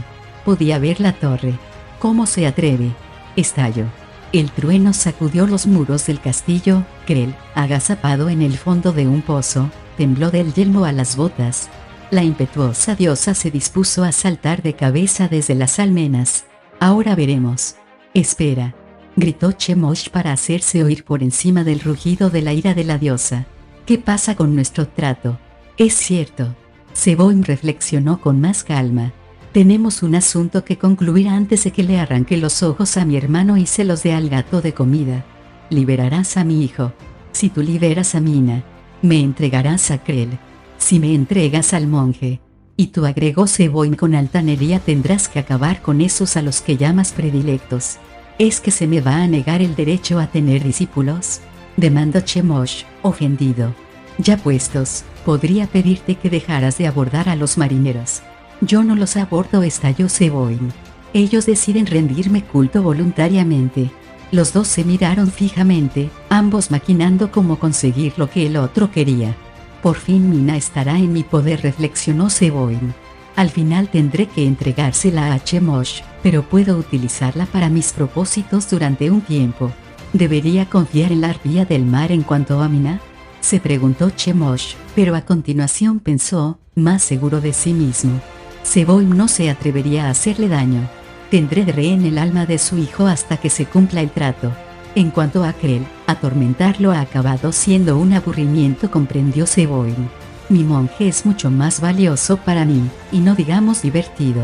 Podía ver la torre. ¿Cómo se atreve?, estalló. El trueno sacudió los muros del castillo. Krell, agazapado en el fondo de un pozo, tembló del yelmo a las botas. La impetuosa diosa se dispuso a saltar de cabeza desde las almenas. Ahora veremos. Espera, gritó Chemosh para hacerse oír por encima del rugido de la ira de la diosa. ¿Qué pasa con nuestro trato? Es cierto. Seboy reflexionó con más calma. Tenemos un asunto que concluir antes de que le arranque los ojos a mi hermano y se los dé al gato de comida. Liberarás a mi hijo. Si tú liberas a Mina, me entregarás a Krell. Si me entregas al monje, Y tú, agregó Seboim con altanería, tendrás que acabar con esos a los que llamas predilectos. ¿Es que se me va a negar el derecho a tener discípulos?, demandó Chemosh, ofendido. Ya puestos, podría pedirte que dejaras de abordar a los marineros. Yo no los abordo, estalló Seboim. Ellos deciden rendirme culto voluntariamente. Los dos se miraron fijamente, ambos maquinando cómo conseguir lo que el otro quería. Por fin Mina estará en mi poder, reflexionó Seboim. Al final tendré que entregársela a Chemosh, pero puedo utilizarla para mis propósitos durante un tiempo. ¿Debería confiar en la arpía del mar en cuanto a Mina?, se preguntó Chemosh, pero a continuación pensó, más seguro de sí mismo. Seboim no se atrevería a hacerle daño. Tendré de rehén el alma de su hijo hasta que se cumpla el trato. En cuanto a Krell, atormentarlo ha acabado siendo un aburrimiento, comprendió Seboim. Mi monje es mucho más valioso para mí, y no digamos divertido.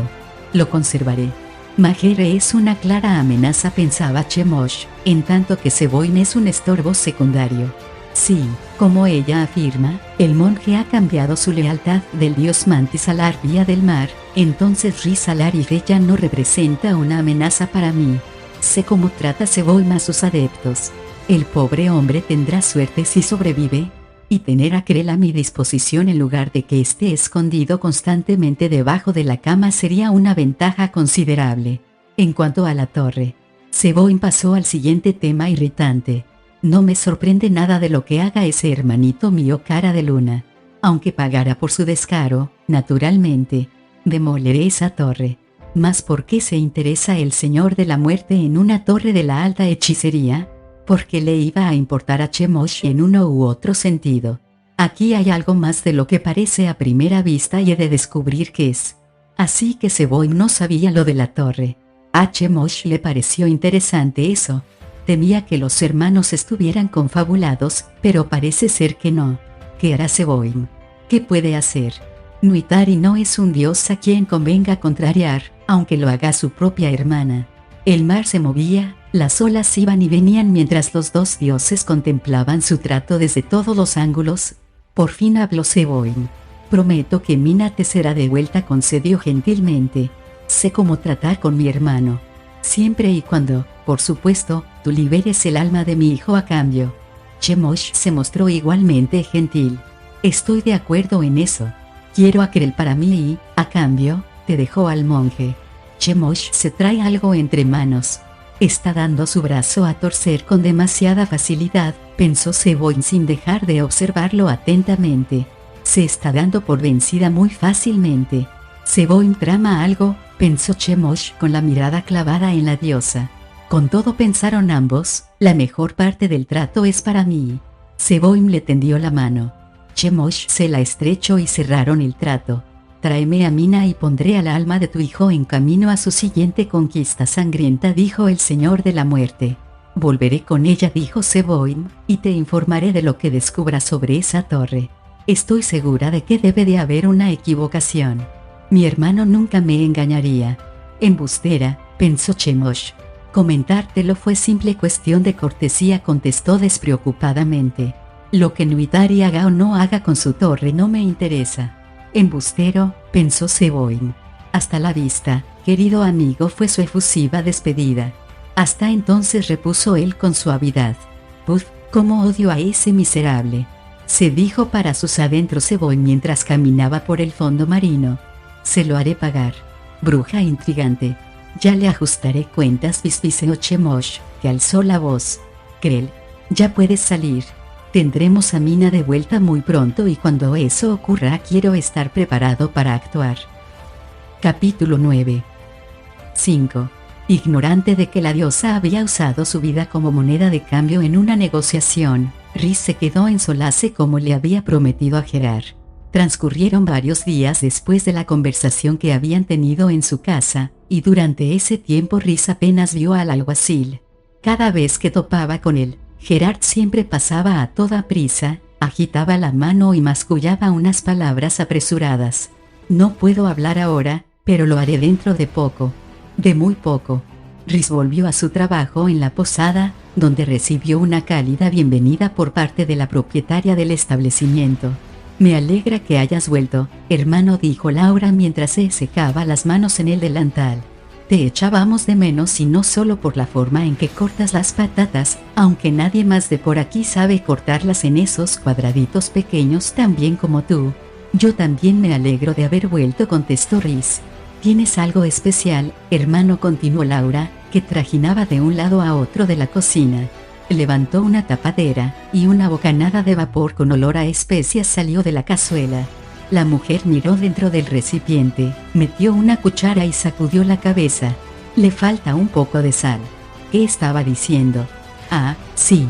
Lo conservaré. Majere es una clara amenaza, pensaba Chemosh, en tanto que Seboim es un estorbo secundario. Sí, como ella afirma, el monje ha cambiado su lealtad del dios Mantis a la arpía del mar, entonces Rizalarif ya no representa una amenaza para mí. Sé cómo trata Seboim a sus adeptos. El pobre hombre tendrá suerte si sobrevive. Y tener a Krell a mi disposición en lugar de que esté escondido constantemente debajo de la cama sería una ventaja considerable. En cuanto a la torre, Seboim pasó al siguiente tema irritante. No me sorprende nada de lo que haga ese hermanito mío, cara de luna. Aunque pagara por su descaro, naturalmente, demoleré esa torre. ¿Mas por qué se interesa el Señor de la Muerte en una torre de la alta hechicería? Porque le iba a importar a Chemosh en uno u otro sentido. Aquí hay algo más de lo que parece a primera vista y he de descubrir qué es. Así que Seboim no sabía lo de la torre. A Chemosh le pareció interesante eso. Temía que los hermanos estuvieran confabulados, pero parece ser que no. ¿Qué hará Seboim? ¿Qué puede hacer? Nuitari no es un dios a quien convenga contrariar, aunque lo haga su propia hermana. El mar se movía, las olas iban y venían mientras los dos dioses contemplaban su trato desde todos los ángulos. Por fin habló Seboim. Prometo que Mina te será devuelta, concedió gentilmente. Sé cómo tratar con mi hermano. Siempre y cuando, por supuesto, tú liberes el alma de mi hijo a cambio. Chemosh se mostró igualmente gentil. Estoy de acuerdo en eso. Quiero a Krell para mí y, a cambio, te dejo al monje. Chemosh se trae algo entre manos. Está dando su brazo a torcer con demasiada facilidad, pensó Seboim sin dejar de observarlo atentamente. Se está dando por vencida muy fácilmente. Seboim trama algo, pensó Chemosh con la mirada clavada en la diosa. Con todo, pensaron ambos, la mejor parte del trato es para mí. Seboim le tendió la mano. Chemosh se la estrechó y cerraron el trato. Tráeme a Mina y pondré al alma de tu hijo en camino a su siguiente conquista sangrienta, dijo el Señor de la Muerte. Volveré con ella, dijo Seboim, y te informaré de lo que descubra sobre esa torre. Estoy segura de que debe de haber una equivocación. Mi hermano nunca me engañaría. Embustera, pensó Chemosh. Comentártelo fue simple cuestión de cortesía, contestó despreocupadamente. Lo que Nuitari haga o no haga con su torre no me interesa. Embustero, pensó Seboim. Hasta la vista, querido amigo, fue su efusiva despedida. Hasta entonces, repuso él con suavidad. Puf, cómo odio a ese miserable, se dijo para sus adentros Seboim mientras caminaba por el fondo marino. Se lo haré pagar. Bruja intrigante. Ya le ajustaré cuentas, bisbiseó Chemosh, que alzó la voz. Krell, ya puedes salir. Tendremos a Mina de vuelta muy pronto y cuando eso ocurra quiero estar preparado para actuar. Capítulo 9. 5. Ignorante de que la diosa había usado su vida como moneda de cambio en una negociación, Rhys se quedó en Solace como le había prometido a Gerard. Transcurrieron varios días después de la conversación que habían tenido en su casa, y durante ese tiempo Rhys apenas vio al alguacil. Cada vez que topaba con él, Gerard siempre pasaba a toda prisa, agitaba la mano y mascullaba unas palabras apresuradas. No puedo hablar ahora, pero lo haré dentro de poco. De muy poco. Rhys volvió a su trabajo en la posada, donde recibió una cálida bienvenida por parte de la propietaria del establecimiento. Me alegra que hayas vuelto, hermano, dijo Laura mientras se secaba las manos en el delantal. Te echábamos de menos y no solo por la forma en que cortas las patatas, aunque nadie más de por aquí sabe cortarlas en esos cuadraditos pequeños tan bien como tú. Yo también me alegro de haber vuelto, contestó Rhys. ¿Tienes algo especial, hermano?, continuó Laura, que trajinaba de un lado a otro de la cocina. Levantó una tapadera, y una bocanada de vapor con olor a especias salió de la cazuela. La mujer miró dentro del recipiente, metió una cuchara y sacudió la cabeza. Le falta un poco de sal. ¿Qué estaba diciendo? Ah, sí.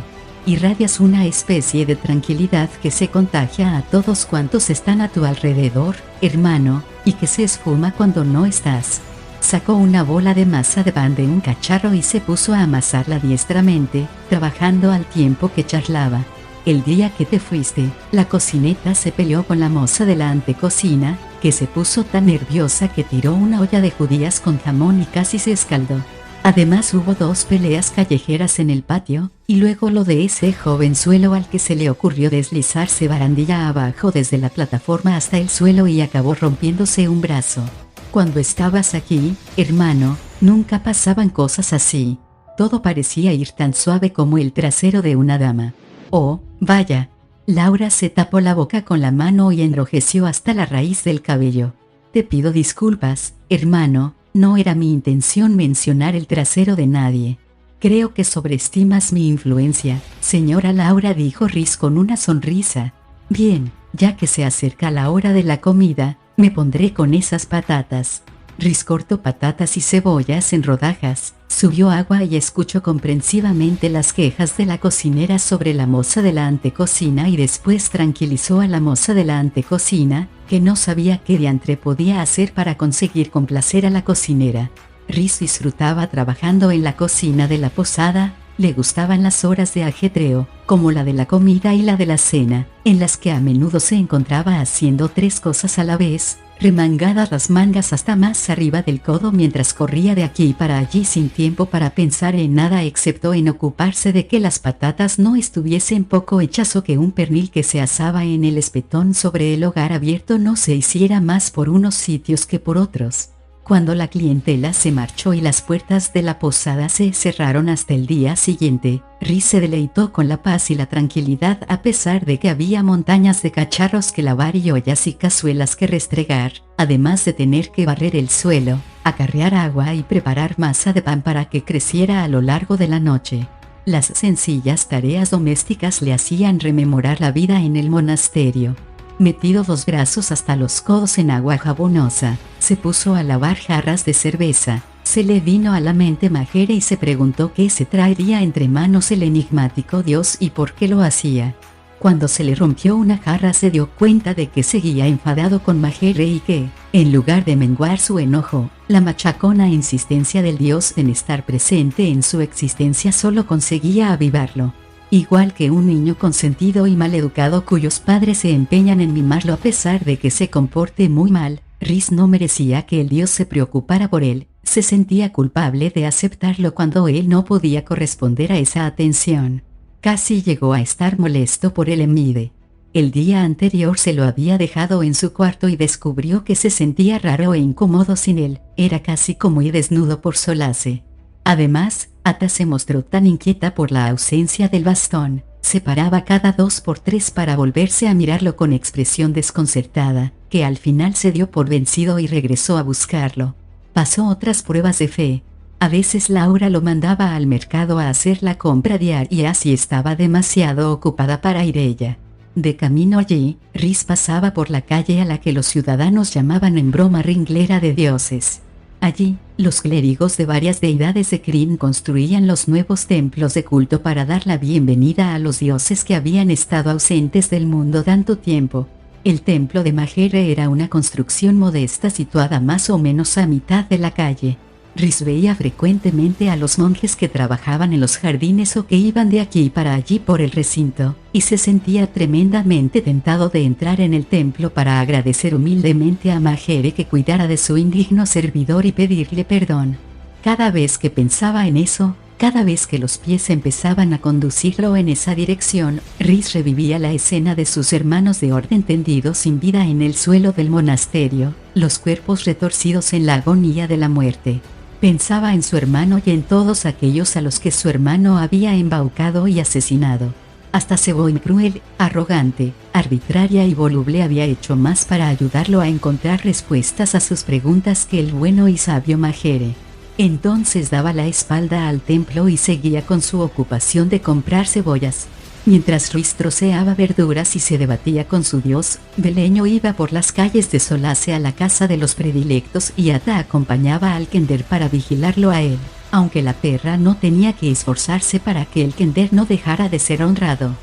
Irradias una especie de tranquilidad que se contagia a todos cuantos están a tu alrededor, hermano, y que se esfuma cuando no estás. Sacó una bola de masa de pan de un cacharro y se puso a amasarla diestramente, trabajando al tiempo que charlaba. El día que te fuiste, la cocineta se peleó con la moza de la antecocina, que se puso tan nerviosa que tiró una olla de judías con jamón y casi se escaldó. Además hubo 2 peleas callejeras en el patio, y luego lo de ese jovenzuelo al que se le ocurrió deslizarse barandilla abajo desde la plataforma hasta el suelo y acabó rompiéndose un brazo. Cuando estabas aquí, hermano, nunca pasaban cosas así. Todo parecía ir tan suave como el trasero de una dama. Oh, vaya. Laura se tapó la boca con la mano y enrojeció hasta la raíz del cabello. Te pido disculpas, hermano, no era mi intención mencionar el trasero de nadie. Creo que sobreestimas mi influencia, señora Laura, dijo Rhys con una sonrisa. Bien, ya que se acerca la hora de la comida, me pondré con esas patatas. Rhys cortó patatas y cebollas en rodajas, subió agua y escuchó comprensivamente las quejas de la cocinera sobre la moza de la antecocina y después tranquilizó a la moza de la antecocina, que no sabía qué diantre podía hacer para conseguir complacer a la cocinera. Rhys disfrutaba trabajando en la cocina de la posada. Le gustaban las horas de ajetreo, como la de la comida y la de la cena, en las que a menudo se encontraba haciendo 3 cosas a la vez, remangadas las mangas hasta más arriba del codo mientras corría de aquí para allí sin tiempo para pensar en nada excepto en ocuparse de que las patatas no estuviesen poco hechas o que un pernil que se asaba en el espetón sobre el hogar abierto no se hiciera más por unos sitios que por otros. Cuando la clientela se marchó y las puertas de la posada se cerraron hasta el día siguiente, Rhys se deleitó con la paz y la tranquilidad a pesar de que había montañas de cacharros que lavar y ollas y cazuelas que restregar, además de tener que barrer el suelo, acarrear agua y preparar masa de pan para que creciera a lo largo de la noche. Las sencillas tareas domésticas le hacían rememorar la vida en el monasterio. Metido 2 brazos hasta los codos en agua jabonosa, se puso a lavar jarras de cerveza. Se le vino a la mente Majere y se preguntó qué se traería entre manos el enigmático dios y por qué lo hacía. Cuando se le rompió una jarra se dio cuenta de que seguía enfadado con Majere y que, en lugar de menguar su enojo, la machacona insistencia del dios en estar presente en su existencia solo conseguía avivarlo. Igual que un niño consentido y maleducado cuyos padres se empeñan en mimarlo a pesar de que se comporte muy mal, Rhys no merecía que el dios se preocupara por él, se sentía culpable de aceptarlo cuando él no podía corresponder a esa atención. Casi llegó a estar molesto por el Emide. El día anterior se lo había dejado en su cuarto y descubrió que se sentía raro e incómodo sin él, era casi como ir desnudo por solace. Además, Ata se mostró tan inquieta por la ausencia del bastón, se paraba cada 2 por 3 para volverse a mirarlo con expresión desconcertada, que al final se dio por vencido y regresó a buscarlo. Pasó otras pruebas de fe. A veces Laura lo mandaba al mercado a hacer la compra diaria si estaba demasiado ocupada para ir ella. De camino allí, Rhys pasaba por la calle a la que los ciudadanos llamaban en broma Ringlera de Dioses. Allí, los clérigos de varias deidades de Krynn construían los nuevos templos de culto para dar la bienvenida a los dioses que habían estado ausentes del mundo tanto tiempo. El templo de Majere era una construcción modesta situada más o menos a mitad de la calle. Rhys veía frecuentemente a los monjes que trabajaban en los jardines o que iban de aquí para allí por el recinto, y se sentía tremendamente tentado de entrar en el templo para agradecer humildemente a Majere que cuidara de su indigno servidor y pedirle perdón. Cada vez que pensaba en eso, Cada vez que los pies empezaban a conducirlo en esa dirección, Rhys revivía la escena de sus hermanos de orden tendidos sin vida en el suelo del monasterio, los cuerpos retorcidos en la agonía de la muerte. Pensaba en su hermano y en todos aquellos a los que su hermano había embaucado y asesinado. Hasta Seboin cruel, arrogante, arbitraria y voluble había hecho más para ayudarlo a encontrar respuestas a sus preguntas que el bueno y sabio Majere. Entonces daba la espalda al templo y seguía con su ocupación de comprar cebollas. Mientras Rhys troceaba verduras y se debatía con su dios, Beleño iba por las calles de Solace a la casa de los predilectos y Ata acompañaba al Kender para vigilarlo a él, aunque la perra no tenía que esforzarse para que el Kender no dejara de ser honrado.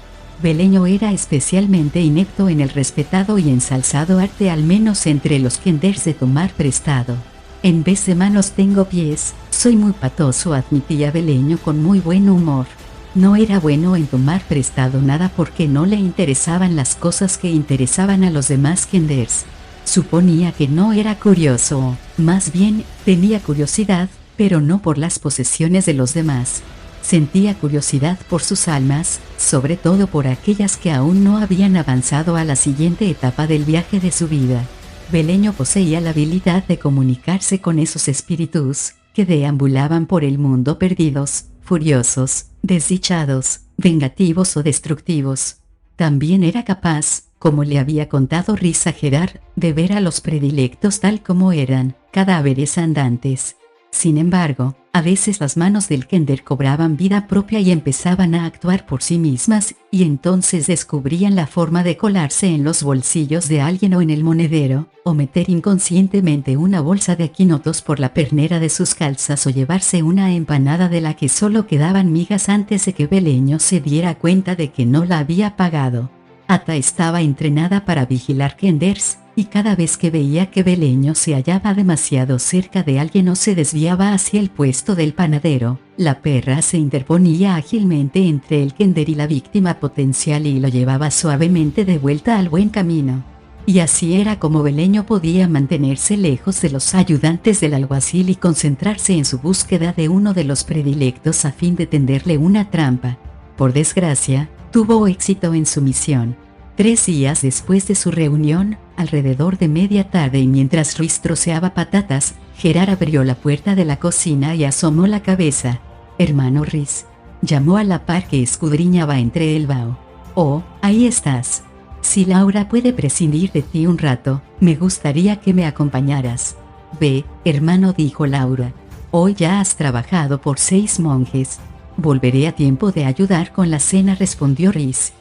Beleño era especialmente inepto en el respetado y ensalzado arte, al menos entre los Kenders, de tomar prestado. En vez de manos tengo pies, soy muy patoso, admitía Beleño con muy buen humor. No era bueno en tomar prestado nada porque no le interesaban las cosas que interesaban a los demás Kenders. Suponía que no era curioso, más bien, tenía curiosidad, pero no por las posesiones de los demás. Sentía curiosidad por sus almas, sobre todo por aquellas que aún no habían avanzado a la siguiente etapa del viaje de su vida. Beleño poseía la habilidad de comunicarse con esos espíritus, que deambulaban por el mundo perdidos, furiosos, desdichados, vengativos o destructivos. También era capaz, como le había contado Rhys a Gerard, de ver a los predilectos tal como eran, cadáveres andantes. Sin embargo, a veces las manos del Kender cobraban vida propia y empezaban a actuar por sí mismas, y entonces descubrían la forma de colarse en los bolsillos de alguien o en el monedero, o meter inconscientemente una bolsa de quinotos por la pernera de sus calzas o llevarse una empanada de la que solo quedaban migas antes de que Beleño se diera cuenta de que no la había pagado. Ata estaba entrenada para vigilar Kenders, y cada vez que veía que Beleño se hallaba demasiado cerca de alguien o se desviaba hacia el puesto del panadero, la perra se interponía ágilmente entre el Kender y la víctima potencial y lo llevaba suavemente de vuelta al buen camino. Y así era como Beleño podía mantenerse lejos de los ayudantes del alguacil y concentrarse en su búsqueda de uno de los predilectos a fin de tenderle una trampa. Por desgracia, tuvo éxito en su misión. 3 días después de su reunión, alrededor de media tarde y mientras Rhys troceaba patatas, Gerard abrió la puerta de la cocina y asomó la cabeza. «Hermano Rhys», llamó a la par que escudriñaba entre el vaho. «Oh, ahí estás. Si Laura puede prescindir de ti un rato, me gustaría que me acompañaras». «Ve, hermano», dijo Laura. «Hoy ya has trabajado por 6 monjes. Volveré a tiempo de ayudar con la cena», respondió Rhys.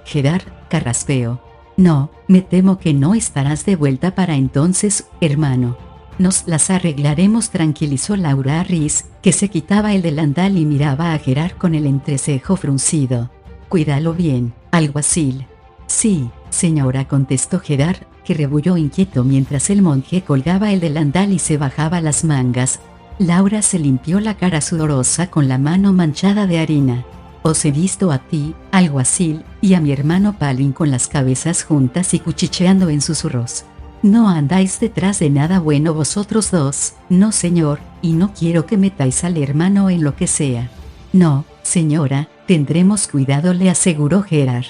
Gerard, carraspeó. «No, me temo que no estarás de vuelta para entonces, hermano». «Nos las arreglaremos», tranquilizó Laura a Rhys, que se quitaba el delantal y miraba a Gerard con el entrecejo fruncido. «Cuídalo bien, alguacil». «Sí, señora», contestó Gerard, que rebulló inquieto mientras el monje colgaba el delantal y se bajaba las mangas. Laura se limpió la cara sudorosa con la mano manchada de harina. «Os he visto a ti, alguacil, y a mi hermano Palin con las cabezas juntas y cuchicheando en susurros. ¿No andáis detrás de nada bueno vosotros dos?» «No, señor, y no quiero que metáis al hermano en lo que sea». «No, señora, tendremos cuidado», le aseguró Gerard.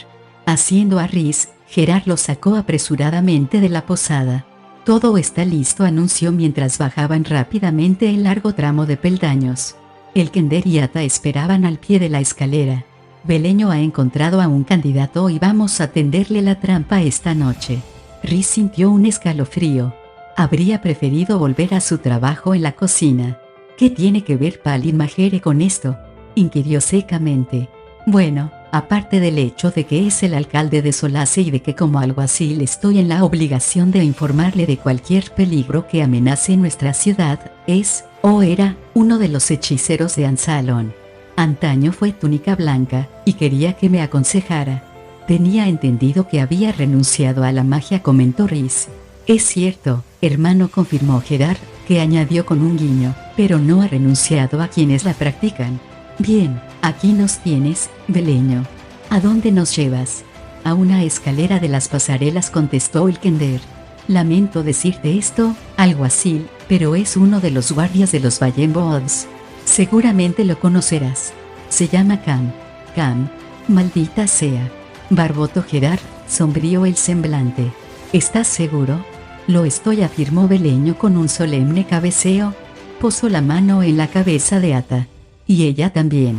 Haciendo a Rhys, Gerard lo sacó apresuradamente de la posada. «Todo está listo», anunció mientras bajaban rápidamente el largo tramo de peldaños. El Kender y Ata esperaban al pie de la escalera. «Beleño ha encontrado a un candidato y vamos a tenderle la trampa esta noche». Rhys sintió un escalofrío. Habría preferido volver a su trabajo en la cocina. «¿Qué tiene que ver Palin Majere con esto?», inquirió secamente. «Bueno, aparte del hecho de que es el alcalde de Solace y de que como alguacil estoy en la obligación de informarle de cualquier peligro que amenace nuestra ciudad, es, o era, uno de los hechiceros de Ansalón. Antaño fue túnica blanca, y quería que me aconsejara». «Tenía entendido que había renunciado a la magia», comentó Rhys. «Es cierto, hermano», confirmó Gerard, que añadió con un guiño, «pero no ha renunciado a quienes la practican». «Bien, aquí nos tienes, Beleño. ¿A dónde nos llevas?» «A una escalera de las pasarelas», contestó el Kender. «Lamento decirte esto, alguacil, pero es uno de los guardias de los Vallenbods». Seguramente lo conocerás. Se llama Cam. Cam, maldita sea. Barbotó Gerard, sombrío el semblante. ¿Estás seguro? Lo estoy, afirmó Beleño con un solemne cabeceo. Posó la mano en la cabeza de Ata. Y ella también.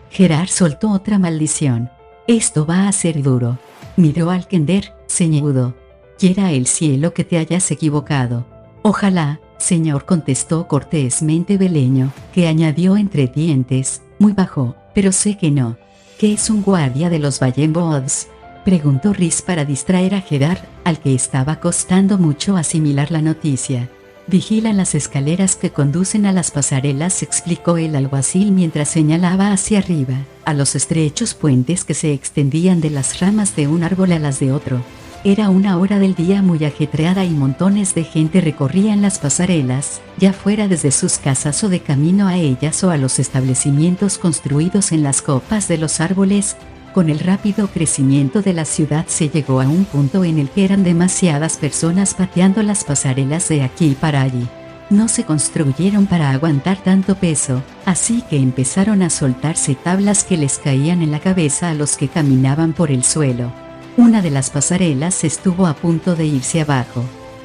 Gerard soltó otra maldición. Esto va a ser duro. Miró al Kender, ceñudo. Quiera el cielo que te hayas equivocado. Ojalá, señor, contestó cortésmente Beleño, que añadió entre dientes, muy bajo, pero sé que no. ¿Qué es un guardia de los Vallenbods?, preguntó Rhys para distraer a Gerard, al que estaba costando mucho asimilar la noticia. Vigilan las escaleras que conducen a las pasarelas, explicó el alguacil mientras señalaba hacia arriba, a los estrechos puentes que se extendían de las ramas de un árbol a las de otro. Era una hora del día muy ajetreada y montones de gente recorrían las pasarelas, ya fuera desde sus casas o de camino a ellas o a los establecimientos construidos en las copas de los árboles. Con el rápido crecimiento de la ciudad se llegó a un punto en el que eran demasiadas personas pateando las pasarelas de aquí para allí. No se construyeron para aguantar tanto peso, así que empezaron a soltarse tablas que les caían en la cabeza a los que caminaban por el suelo. Una de las pasarelas estuvo a punto de irse abajo.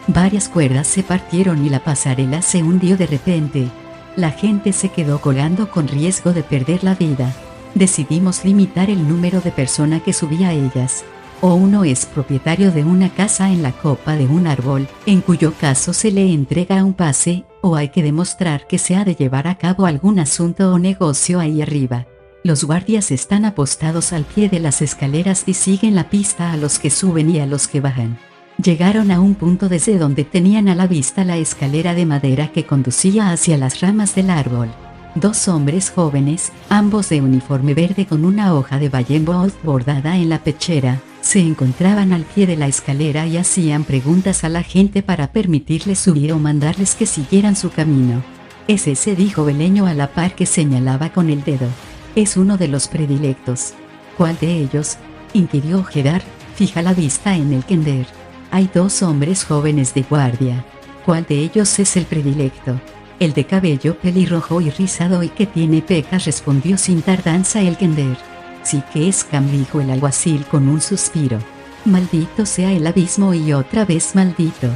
Varias cuerdas se partieron y la pasarela se hundió de repente. La gente se quedó colgando con riesgo de perder la vida. Decidimos limitar el número de personas que subía a ellas. O uno es propietario de una casa en la copa de un árbol, en cuyo caso se le entrega un pase, o hay que demostrar que se ha de llevar a cabo algún asunto o negocio ahí arriba. Los guardias están apostados al pie de las escaleras y siguen la pista a los que suben y a los que bajan. Llegaron a un punto desde donde tenían a la vista la escalera de madera que conducía hacia las ramas del árbol. Dos hombres jóvenes, ambos de uniforme verde con una hoja de Vallenbold bordada en la pechera, se encontraban al pie de la escalera y hacían preguntas a la gente para permitirles subir o mandarles que siguieran su camino. Es ese, dijo Beleño a la par que señalaba con el dedo. Es uno de los predilectos. ¿Cuál de ellos?, inquirió Gerard, fija la vista en el Kender. Hay dos hombres jóvenes de guardia. ¿Cuál de ellos es el predilecto? El de cabello pelirrojo y rizado y que tiene pecas, respondió sin tardanza el Kender. Sí que es Cam, dijo el alguacil con un suspiro. Maldito sea el abismo y otra vez maldito.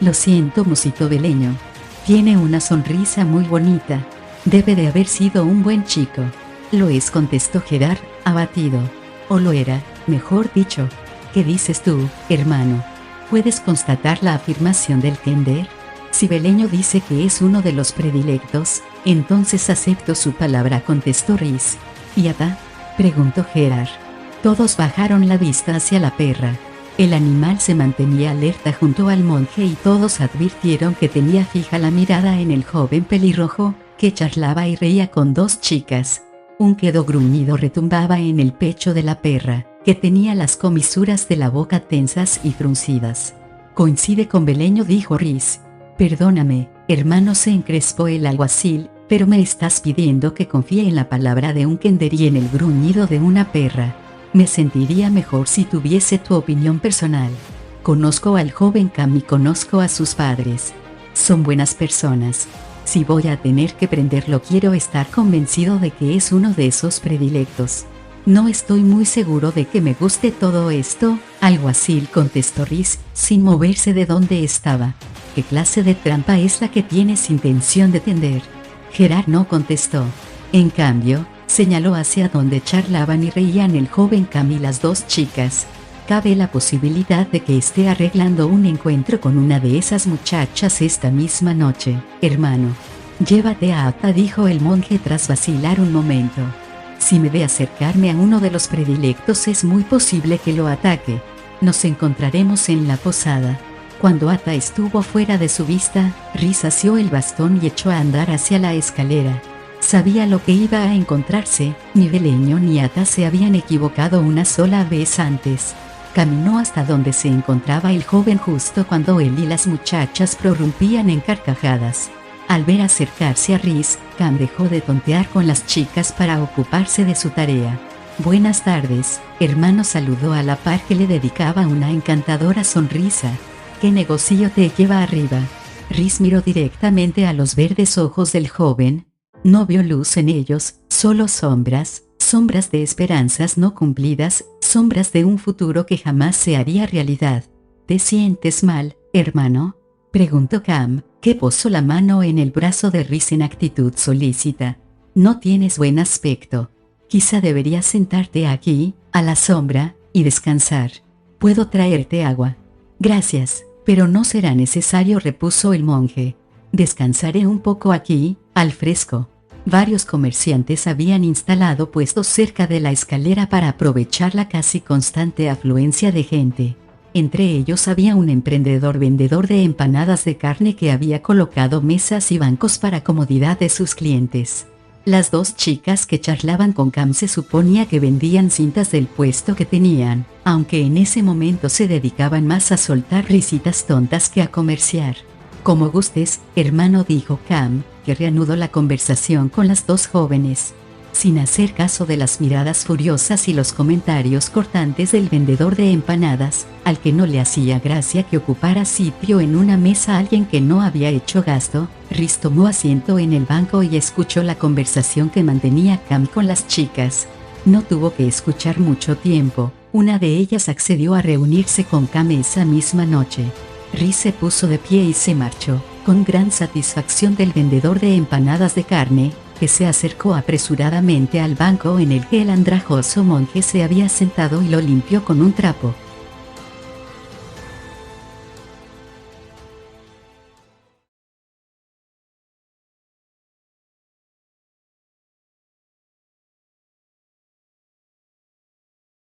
Lo siento, musitó Beleño. Tiene una sonrisa muy bonita. Debe de haber sido un buen chico. Lo es, contestó Gerard, abatido. O lo era, mejor dicho. ¿Qué dices tú, hermano? ¿Puedes constatar la afirmación del Kender? Si Beleño dice que es uno de los predilectos, entonces acepto su palabra, contestó Rhys. ¿Y Ata?, preguntó Gerard. Todos bajaron la vista hacia la perra. El animal se mantenía alerta junto al monje y todos advirtieron que tenía fija la mirada en el joven pelirrojo, que charlaba y reía con dos chicas. Un quedo gruñido retumbaba en el pecho de la perra, que tenía las comisuras de la boca tensas y fruncidas. Coincide con Beleño, dijo Rhys. Perdóname, hermano, se encrespó el alguacil, pero me estás pidiendo que confíe en la palabra de un Kender y en el gruñido de una perra. Me sentiría mejor si tuviese tu opinión personal. Conozco al joven Cam y conozco a sus padres. Son buenas personas. Si voy a tener que prenderlo, quiero estar convencido de que es uno de esos predilectos. No estoy muy seguro de que me guste todo esto, alguacil, contestó Rhys, sin moverse de donde estaba. ¿Qué clase de trampa es la que tienes intención de tender? Gerard no contestó. En cambio, señaló hacia donde charlaban y reían el joven Cam y las dos chicas. Cabe la posibilidad de que esté arreglando un encuentro con una de esas muchachas esta misma noche. Hermano, llévate a Ata, dijo el monje tras vacilar un momento. Si me ve acercarme a uno de los predilectos, es muy posible que lo ataque. Nos encontraremos en la posada. Cuando Ata estuvo fuera de su vista, Rhys asió el bastón y echó a andar hacia la escalera. Sabía lo que iba a encontrarse, ni Beleño ni Ata se habían equivocado una sola vez antes. Caminó hasta donde se encontraba el joven justo cuando él y las muchachas prorrumpían en carcajadas. Al ver acercarse a Rhys, Cam dejó de tontear con las chicas para ocuparse de su tarea. Buenas tardes, hermano, saludó a la par que le dedicaba una encantadora sonrisa. ¿Qué negocio te lleva arriba? Rhys miró directamente a los verdes ojos del joven. No vio luz en ellos, solo sombras, sombras de esperanzas no cumplidas, sombras de un futuro que jamás se haría realidad. ¿Te sientes mal, hermano?, preguntó Cam, que posó la mano en el brazo de Rhys en actitud solícita. No tienes buen aspecto. Quizá deberías sentarte aquí, a la sombra, y descansar. Puedo traerte agua. Gracias, pero no será necesario, repuso el monje. Descansaré un poco aquí, al fresco. Varios comerciantes habían instalado puestos cerca de la escalera para aprovechar la casi constante afluencia de gente. Entre ellos había un emprendedor vendedor de empanadas de carne que había colocado mesas y bancos para comodidad de sus clientes. Las dos chicas que charlaban con Cam se suponía que vendían cintas del puesto que tenían, aunque en ese momento se dedicaban más a soltar risitas tontas que a comerciar. Como gustes, hermano, dijo Cam, que reanudó la conversación con las dos jóvenes. Sin hacer caso de las miradas furiosas y los comentarios cortantes del vendedor de empanadas, al que no le hacía gracia que ocupara sitio en una mesa alguien que no había hecho gasto, Rhys tomó asiento en el banco y escuchó la conversación que mantenía Cam con las chicas. No tuvo que escuchar mucho tiempo, una de ellas accedió a reunirse con Cam esa misma noche. Rhys se puso de pie y se marchó, con gran satisfacción del vendedor de empanadas de carne, que se acercó apresuradamente al banco en el que el andrajoso monje se había sentado y lo limpió con un trapo.